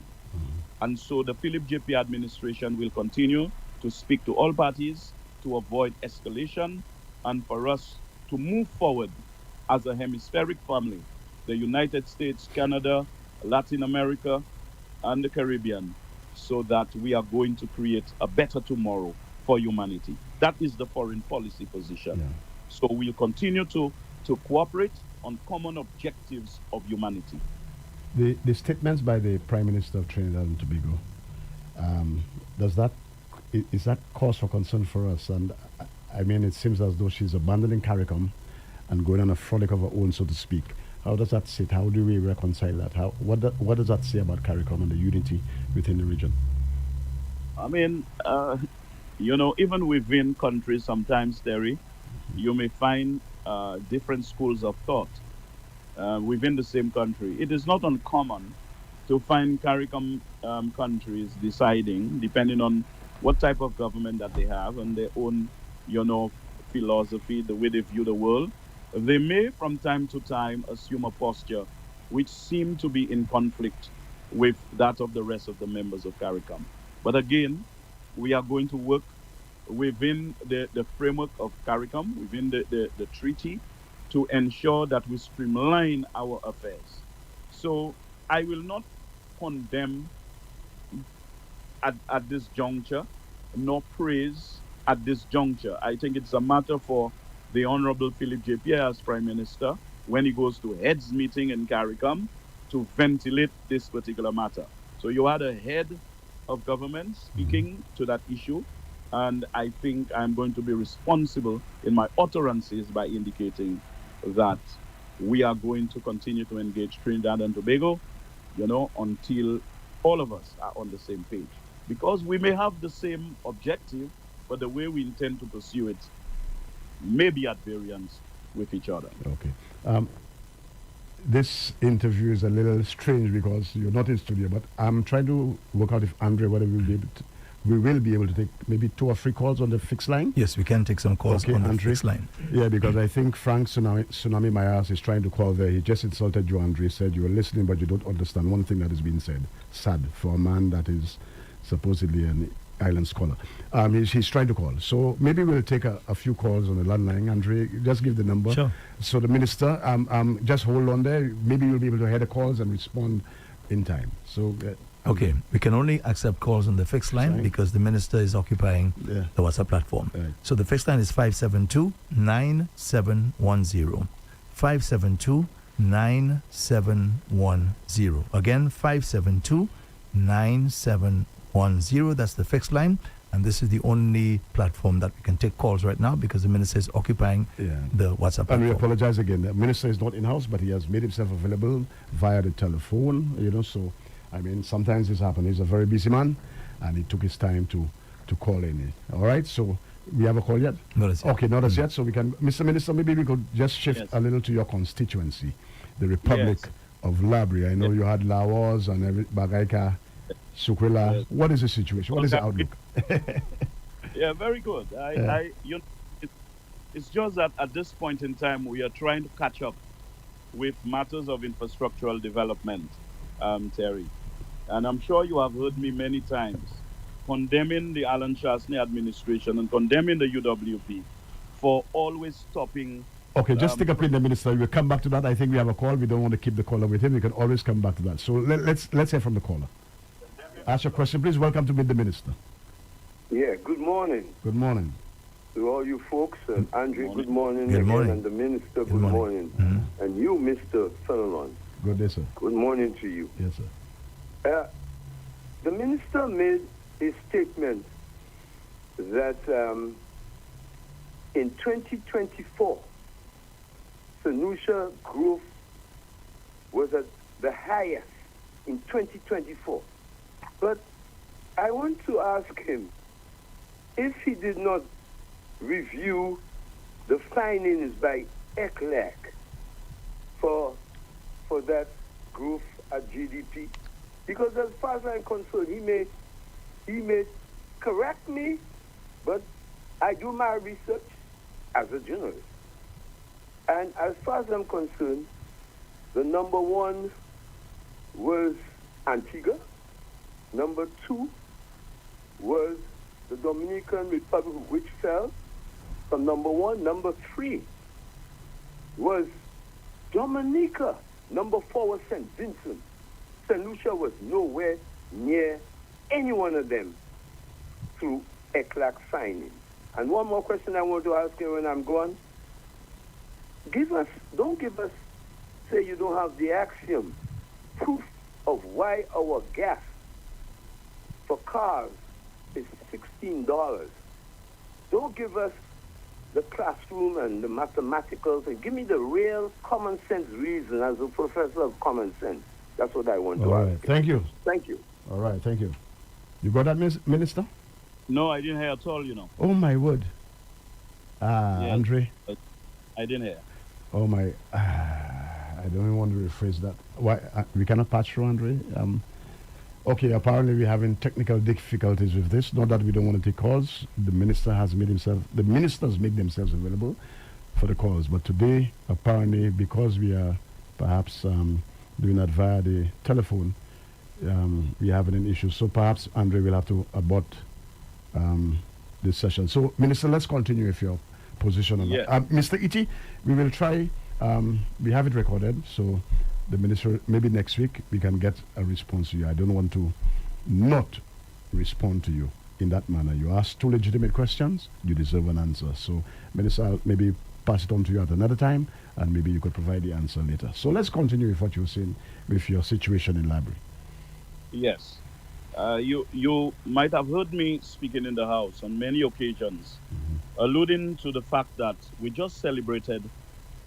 And so the Philip JP administration will continue to speak to all parties to avoid escalation and for us to move forward as a hemispheric family, the United States, Canada, Latin America, and the Caribbean, so that we are going to create a better tomorrow for humanity. That is the foreign policy position. Yeah. So we'll continue to cooperate on common objectives of humanity. The statements by the Prime Minister of Trinidad and Tobago, is that cause for concern for us? And I mean, it seems as though she's abandoning CARICOM and going on a frolic of her own, so to speak. How does that sit? How do we reconcile that? What does that say about CARICOM and the unity within the region? I mean, even within countries, sometimes, Terry, you may find different schools of thought within the same country. It is not uncommon to find CARICOM countries deciding, depending on what type of government that they have and their own, philosophy, the way they view the world. They may, from time to time, assume a posture which seem to be in conflict with that of the rest of the members of CARICOM. But again, we are going to work within the framework of CARICOM, within the treaty, to ensure that we streamline our affairs. So I will not condemn at this juncture, nor praise at this juncture. I think it's a matter for the Honorable Philip JP as Prime Minister, when he goes to heads meeting in CARICOM, to ventilate this particular matter. So you had a head of government speaking to that issue, and I think I'm going to be responsible in my utterances by indicating that we are going to continue to engage Trinidad and Tobago, until all of us are on the same page. Because we may have the same objective, but the way we intend to pursue it may be at variance with each other. Okay. This interview is a little strange because you're not in studio, but I'm trying to work out if Andre, whether we will be able to take maybe 2 or 3 calls on the fixed line. Yes, we can take some calls on the fixed line. Yeah, because I think Frank Tsunami Mayas is trying to call there. He just insulted you, Andre. Said you were listening, but you don't understand one thing that is being said. Sad for a man that is supposedly an island scholar. He's trying to call. So maybe we'll take a few calls on the landline. Andre, just give the number. Sure. So the minister, just hold on there. Maybe you'll be able to hear the calls and respond in time. So. Okay, we can only accept calls on the fixed line because the minister is occupying the WhatsApp platform. Right. So the fixed line is 572-9710. 572-9710. Again, 572-9710. That's the fixed line. And this is the only platform that we can take calls right now because the minister is occupying the WhatsApp platform. And we apologize again. The minister is not in-house, but he has made himself available via the telephone, so... I mean, sometimes this happens. He's a very busy man, and he took his time to call in. All right, so we have a call yet? Not as yet. Okay, not as yet. So we can, Mr. Minister, maybe we could just shift a little to your constituency, the Republic of Labri. I know you had Laos and Bagaika, Sukrila. Yes. What is the situation? What is the outlook? Yeah, very good. It's just that at this point in time, we are trying to catch up with matters of infrastructural development, Terry. And I'm sure you have heard me many times condemning the Alan Chasney administration and condemning the UWP for always stopping. Okay, just take a break, the minister. We'll come back to that. I think we have a call. We don't want to keep the caller with him. We can always come back to that. So let's hear from the caller. Ask your question, please. Welcome to Meet the Minister. Yeah, good morning. Good morning. To all you folks, and Andre, good morning. Good morning. And the minister, good morning. Mm-hmm. And you, Mr. Fenelon. Good day, sir. Good morning to you. Yes, sir. The minister made a statement that in 2024, St. growth was at the highest in 2024. But I want to ask him if he did not review the findings by ECLEC for that growth at GDP. Because as far as I'm concerned, he may correct me, but I do my research as a journalist. And as far as I'm concerned, the number one was Antigua. Number two was the Dominican Republic, which fell from number one. Number three was Dominica. Number four was St. Vincent. St. Lucia was nowhere near any one of them through ECLAC signing. And one more question I want to ask you when I'm gone. Don't give us, say you don't have the axiom, proof of why our gas for cars is $16. Don't give us the classroom and the mathematicals, and give me the real common sense reason as a professor of common sense. That's what I want to All ask. right. Thank you. Thank you. All right. Thank you. You got that, Minister? No, I didn't hear at all, you know. Oh, my word. Yes. Andre. I didn't hear. Oh, my. I don't even want to rephrase that. Why? We cannot patch through, Andre. Okay, apparently we're having technical difficulties with this. Not that we don't want to take calls. The ministers make themselves available for the calls. But today, apparently, because we are perhaps doing that via the telephone, we're having an issue. So perhaps Andre will have to abort this session. So, Minister, let's continue with your position on Yes. that. Mr. Iti, we will try. We have it recorded, so the minister, maybe next week we can get a response to you. I don't want to not respond to you in that manner. You asked two legitimate questions, you deserve an answer. So, Minister, I'll maybe pass it on to you at another time, and maybe you could provide the answer later. So let's continue with what you're saying with your situation in library. Yes. You might have heard me speaking in the House on many occasions, alluding to the fact that we just celebrated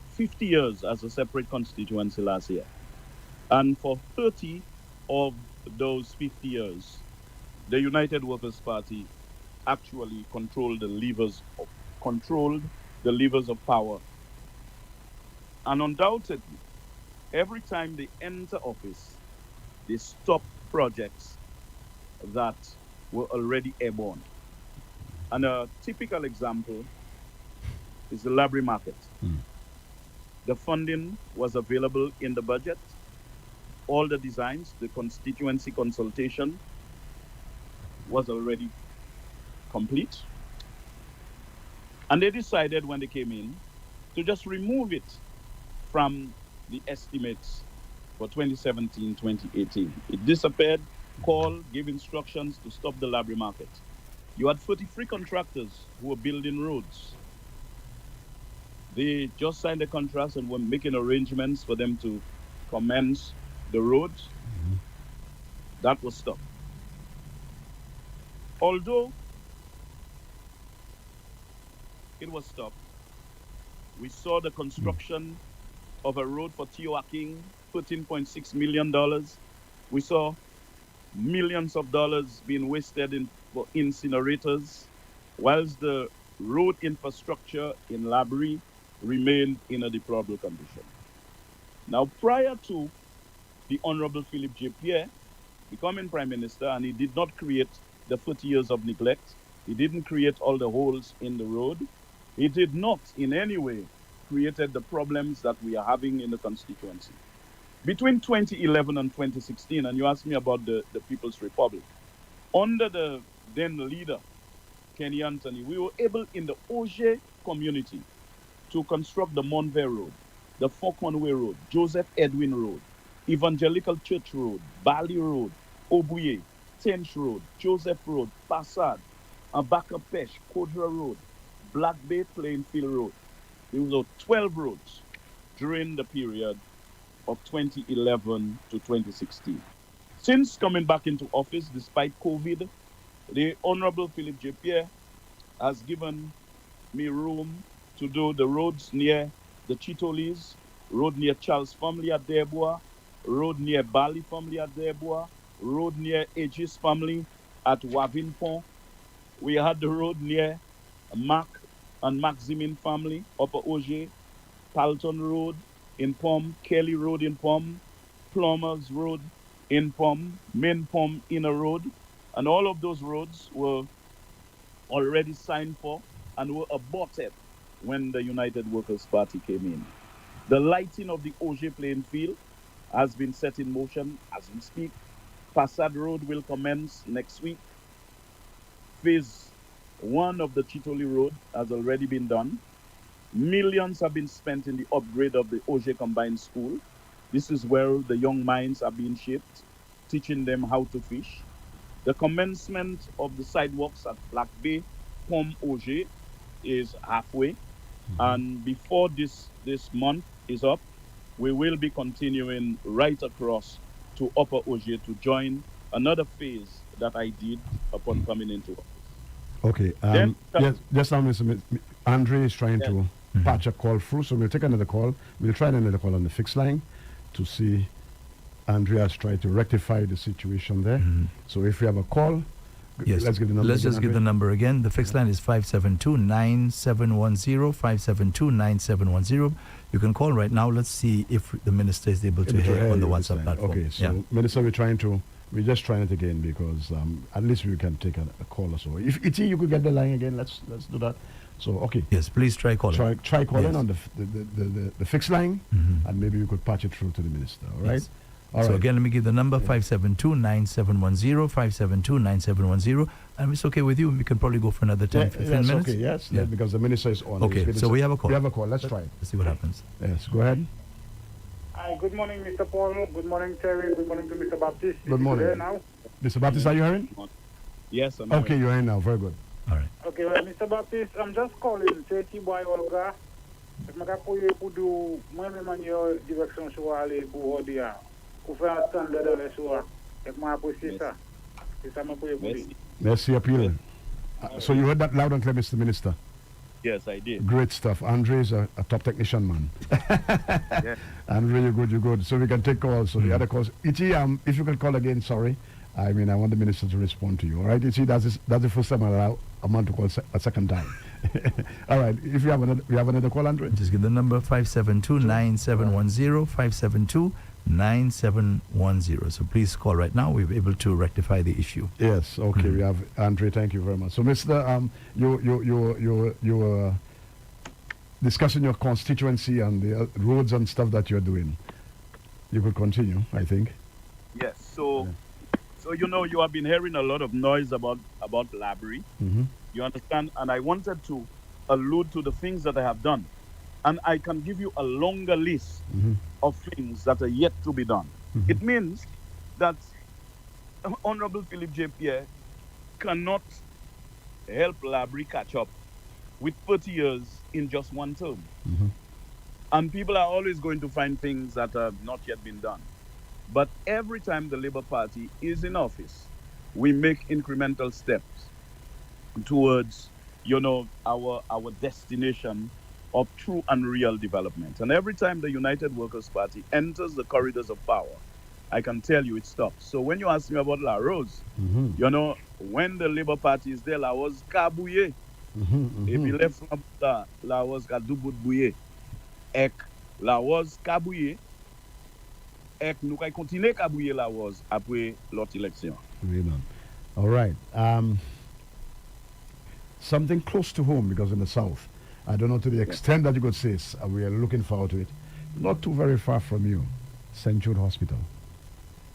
50 years as a separate constituency last year. And for 30 of those 50 years, the United Workers' Party actually controlled the levers of power. And undoubtedly, every time they enter office, they stop projects that were already airborne. And a typical example is the library market. The funding was available in the budget. All the designs, the constituency consultation was already complete. And they decided when they came in to just remove it from the estimates for 2017, 2018. It disappeared, called, gave instructions to stop the library market. You had 43 contractors who were building roads. They just signed the contracts and were making arrangements for them to commence the roads. That was stopped. Although it was stopped, we saw the construction of a road for Teoaking, $13.6 million. We saw millions of dollars being wasted for incinerators, whilst the road infrastructure in Labrie remained in a deplorable condition. Now, prior to the Honorable Philip J. Pierre becoming Prime Minister, and he did not create the 30 years of neglect, he didn't create all the holes in the road, he did not in any way created the problems that we are having in the constituency. Between 2011 and 2016, and you asked me about the People's Republic, under the then leader, Kenny Anthony, we were able in the Auger community to construct the Monvert Road, the Fauconway Road, Joseph Edwin Road, Evangelical Church Road, Bali Road, Obuye, Tench Road, Joseph Road, Passad, Abaka Pesh, Kodra Road, Black Bay Plainfield Road. There were 12 roads during the period of 2011 to 2016. Since coming back into office, despite COVID, the Honorable Philip J. Pierre has given me room to do the roads near the Chitolis, road near Charles family at Derbois, road near Bali family at Derbois, road near Aegis family at Wavinpont. We had the road near Mac and Maximin family, Upper Auger, Palton Road in Pom, Kelly Road in Pom, Plumbers Road in Pom, Main Pom Inner Road, and all of those roads were already signed for and were aborted when the United Workers' Party came in. The lighting of the Auger playing field has been set in motion as we speak. Passad Road will commence next week. Phase 1 of the Chitoli Road has already been done. Millions have been spent in the upgrade of the Auger Combined School. This is where the young minds are being shaped, teaching them how to fish. The commencement of the sidewalks at Black Bay, Pom Auger is halfway. And before this month is up, we will be continuing right across to Upper Auger to join another phase that I did upon coming into office. Okay. Yes, just now, Mr. Andre is trying to patch a call through, so we'll take another call. We'll try another call on the fixed line to see. Andrea has tried to rectify the situation there. So if we have a call, yes, let's give the number. Let's just give the number again. The fixed line is 572-9710, 572-9710. You can call right now. Let's see if the minister is able to hear on the WhatsApp platform. Okay, so Minister, we're just trying it again because at least we can take a call or so. If Iti, you could get the line again, let's do that. So okay. Yes, please try calling. Try calling on the fixed line, and maybe we could patch it through to the minister. All right. Yes. So again, let me give the number 572-9710, 572-9710. And if it's okay with you, we can probably go for another 10-15 minutes. Okay, yes, because the minister is on. Okay, so we have a call. We have a call. Let's try it. Let's see what happens. Yes, go ahead. Hi, good morning, Mr. Paul. Good morning, Terry. Good morning to Mr. Baptiste. Good morning. There now? Mr. Baptiste, are you hearing? Yes, I'm okay, you're in now. Very good. All right. Okay, well, Mr. Baptiste, I'm just calling. Teti boy Olga. If I can do my manual direction so I'll go there. Merci, appeal. So you heard that loud and clear, Mr. Minister? Yes, I did. Great stuff. Andre is a top technician, man. Yeah. Andre, you're good. So we can take calls. So the other calls. Iti, if you can call again, sorry. I mean, I want the minister to respond to you. All right, Iti, that's the first time I want to call a second time. All right, if you have another call, Andre? Just give the number 572-9710, 572-9710. So please call right now. We're able to rectify the issue. Yes, okay. We have Andre. Thank you very much. So, Mr. You were discussing your constituency and the roads and stuff that you're doing. You could continue, I think. Yes. So you have been hearing a lot of noise about library. You understand? And I wanted to allude to the things that I have done. And I can give you a longer list of things that are yet to be done. It means that Honorable Philip J. Pierre cannot help library catch up with 30 years in just one term. And people are always going to find things that have not yet been done. But every time the Labour Party is in office, we make incremental steps towards, our destination of true and real development. And every time the United Workers' Party enters the corridors of power, I can tell you it stops. So when you ask me about La Rose, when the Labour Party is there, La Rose kabouye. If you left from La Rose kadubut bouye. Ek La Rose kabouye. Ek nou kay continue kabouye La Rose après l'autre élection. All right. Something close to home, because in the south, I don't know to the extent that you could say, we are looking forward to it. Not too very far from you, St. Jude Hospital.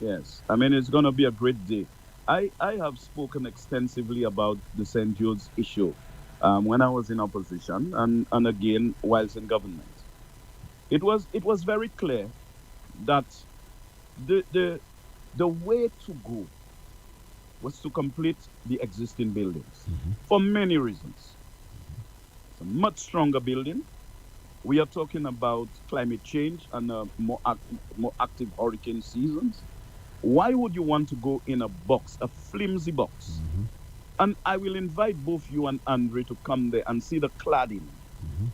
Yes, I mean, it's going to be a great day. I have spoken extensively about the St. Jude's issue when I was in opposition and again whilst in government. It was very clear that the way to go was to complete the existing buildings for many reasons. It's a much stronger building. We are talking about climate change and more active hurricane seasons. Why would you want to go in a box, a flimsy box? And I will invite both you and Andre to come there and see the cladding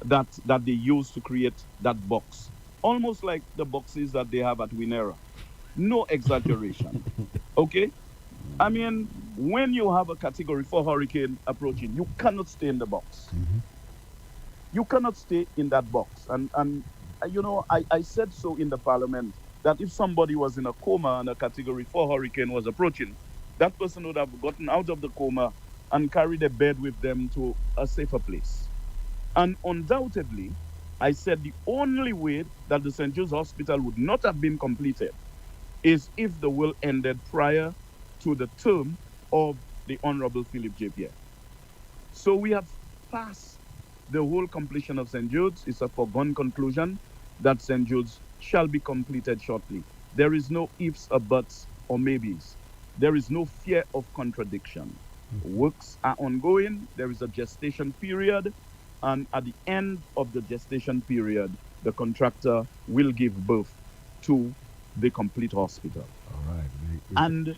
that they use to create that box. Almost like the boxes that they have at Winera. No exaggeration. Okay? I mean, when you have a category 4 hurricane approaching, you cannot stay in the box. You cannot stay in that box. And I said so in the parliament that if somebody was in a coma and a category 4 hurricane was approaching, that person would have gotten out of the coma and carried a bed with them to a safer place. And undoubtedly, I said the only way that the St. Jude's Hospital would not have been completed is if the will ended prior to the term of the Honorable Philip J. Pierre. So we have passed the whole completion of St. Jude's. It's a foregone conclusion that St. Jude's shall be completed shortly. There is no ifs or buts or maybes. There is no fear of contradiction. Works are ongoing. There is a gestation period. And at the end of the gestation period, the contractor will give birth to the complete hospital. All right. And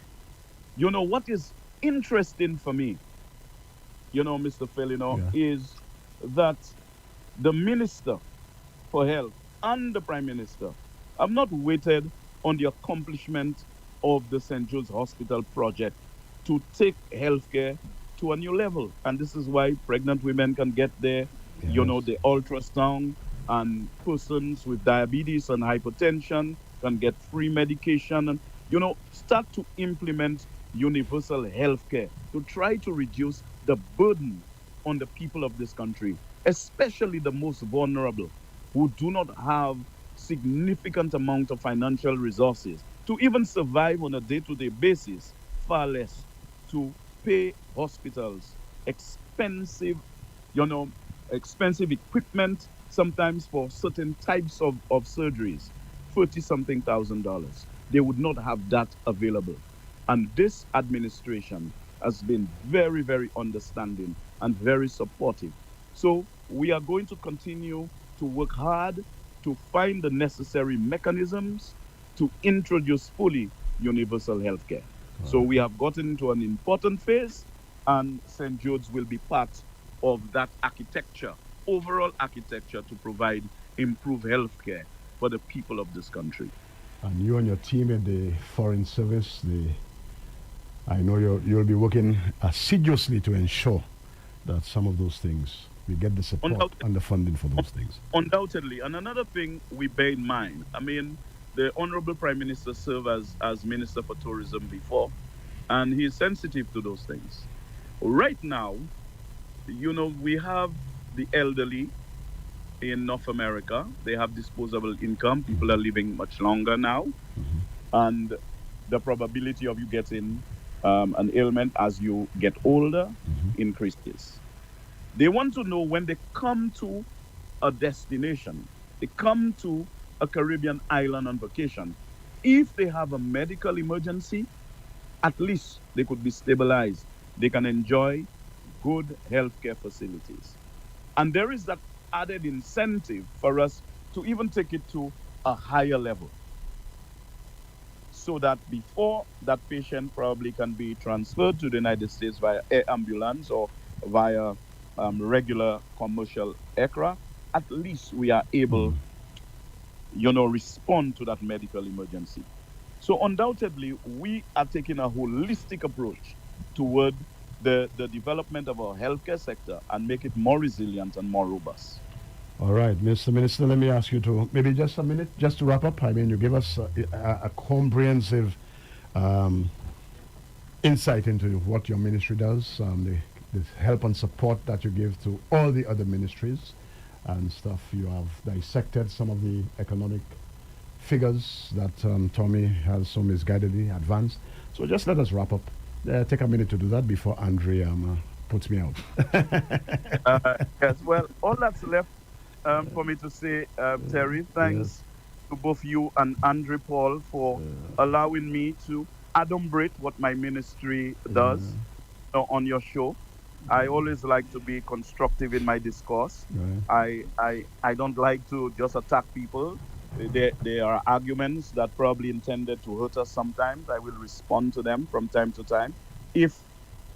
you know what is interesting for me, Mr. Fenelon, is that the Minister for Health and the Prime Minister have not waited on the accomplishment of the St. Jude's Hospital project to take healthcare to a new level. And this is why pregnant women can get there, the ultrasound, and persons with diabetes and hypertension can get free medication. And, start to implement universal healthcare to try to reduce the burden on the people of this country, especially the most vulnerable, who do not have significant amount of financial resources to even survive on a day-to-day basis, far less to pay hospitals expensive equipment, sometimes for certain types of surgeries, $30-something thousand. They would not have that available. And this administration has been very, very understanding and very supportive. So we are going to continue to work hard to find the necessary mechanisms to introduce fully universal healthcare. So we have gotten into an important phase, and St. Jude's will be part of that architecture, overall architecture, to provide improved healthcare for the people of this country. And you and your team at the Foreign Service, I know you'll be working assiduously to ensure that some of those things, we get the support and the funding for those things. Undoubtedly. And another thing we bear in mind, the Honorable Prime Minister served as Minister for Tourism before, and he is sensitive to those things. Right now, we have the elderly in North America. They have disposable income. People are living much longer now. And the probability of you getting an ailment as you get older increases. They want to know, when they come to a destination, they come to a Caribbean island on vacation, if they have a medical emergency, at least they could be stabilized. They can enjoy good healthcare facilities. And there is that added incentive for us to even take it to a higher level, so that before that patient probably can be transferred to the United States via air ambulance or via regular commercial aircraft, at least we are able, respond to that medical emergency. So undoubtedly, we are taking a holistic approach toward the development of our healthcare sector and make it more resilient and more robust. All right, Mr. Minister, let me ask you to maybe just a minute, just to wrap up. You give us a comprehensive insight into what your ministry does, the help and support that you give to all the other ministries and stuff. You have dissected some of the economic figures that Tommy has so misguidedly advanced. So just let us wrap up. Take a minute to do that before Andre puts me out. Yes, well, all that's left for me to say, Terry, thanks to both you and Andre Paul for allowing me to adumbrate what my ministry does on your show. I always like to be constructive in my discourse. I don't like to just attack people. There are arguments that probably intended to hurt us sometimes. I will respond to them from time to time if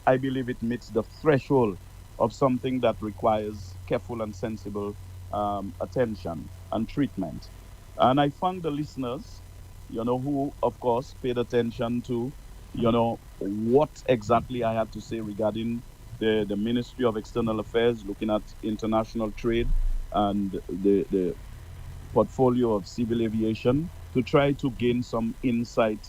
I believe it meets the threshold of something that requires careful and sensible attention and treatment. And I thank the listeners, who, of course, paid attention to, what exactly I had to say regarding the Ministry of External Affairs, looking at international trade and the portfolio of civil aviation, to try to gain some insight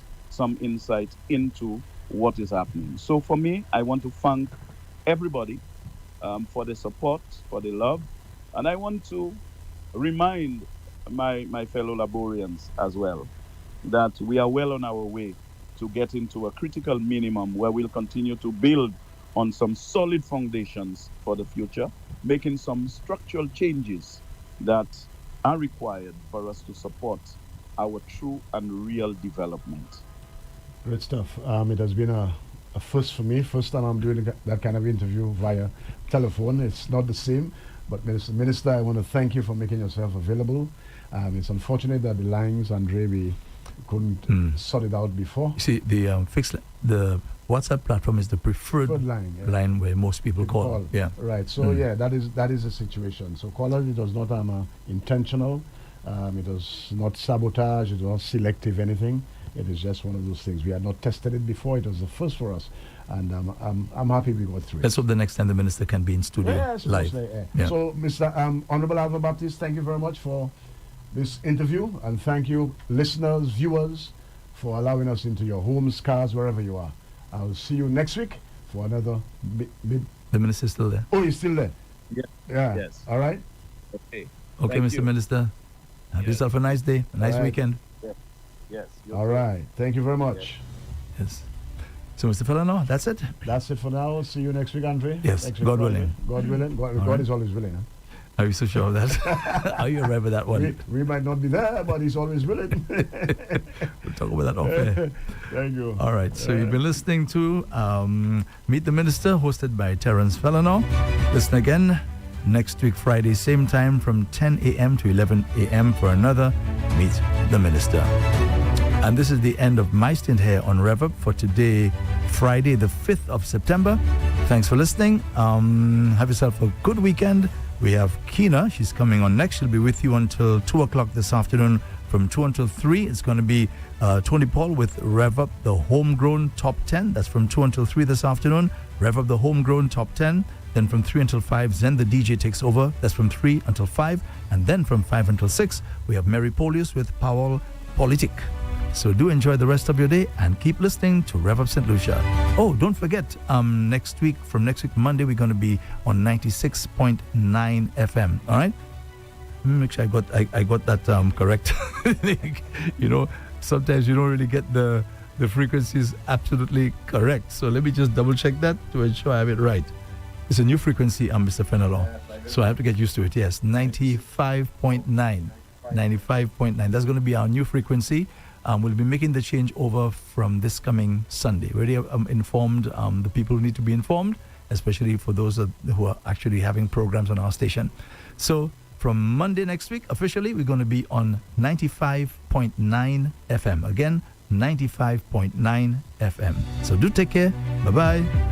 into what is happening. So for me, I want to thank everybody for the support, for the love, And I want to remind my fellow Laborians as well that we are well on our way to getting to a critical minimum where we'll continue to build on some solid foundations for the future, making some structural changes that are required for us to support our true and real development. Great stuff. It has been a first for me. First time I'm doing that kind of interview via telephone. It's not the same, but Mr. Minister, I want to thank you for making yourself available. It's unfortunate that the lines, Andre, we couldn't sort it out before. You see, the WhatsApp platform is the preferred line where most people call. Yeah. Right. So that is the situation. So callers, it was not intentional. It was not sabotage. It was not selective anything. It is just one of those things. We had not tested it before. It was the first for us, and I'm happy we got through it. Let's hope the next time the minister can be in studio live. Yeah. So, Mr. Honorable Alva Baptist, thank you very much for this interview, and thank you, listeners, viewers, for allowing us into your homes, cars, wherever you are. I'll see you next week for another. The minister is still there. Oh, he's still there. Yeah. Yes. All right. Okay. Okay, Thank Mr. you. Minister. Have yourself a nice day, a nice weekend. Yes. All right. Thank you very much. Yes. So, Mr. Fenelon, that's it? That's it for now. See you next week, Andre. Yes, next week, God willing. God willing. God is always willing. Huh? Are you so sure of that? Are you aware with that one? We might not be there, but he's always willing. We'll talk about that off air. Thank you. All right, so you've been listening to Meet the Minister, hosted by Terence Fenelon. Listen again next week, Friday, same time from 10 a.m. to 11 a.m. for another Meet the Minister. And this is the end of my stint here on Rev-Up for today, Friday, the 5th of September. Thanks for listening. Have yourself a good weekend. We have Kina. She's coming on next. She'll be with you until 2 o'clock this afternoon. From 2 until 3, it's going to be Tony Paul with Rev-Up the Homegrown Top 10. That's from 2 until 3 this afternoon. Rev-Up the Homegrown Top 10. Then from 3 until 5, Zen the DJ takes over. That's from 3 until 5. And then from 5 until 6, we have Mary Polius with Powell Politic. So do enjoy the rest of your day and keep listening to Rev-Up St. Lucia. Oh, don't forget, next week Monday, we're going to be on 96.9 FM. All right? Make sure I got that correct. You know, sometimes you don't really get the frequencies absolutely correct. So let me just double check that to ensure I have it right. It's a new frequency, Mr. Fenelon. So I have to get used to it. Yes, 95.9. 95.9. That's going to be our new frequency. We'll be making the change over from this coming Sunday. Already informed the people who need to be informed, especially for those who are actually having programs on our station. So from Monday next week, officially, we're going to be on 95.9 FM. Again, 95.9 FM. So do take care. Bye-bye.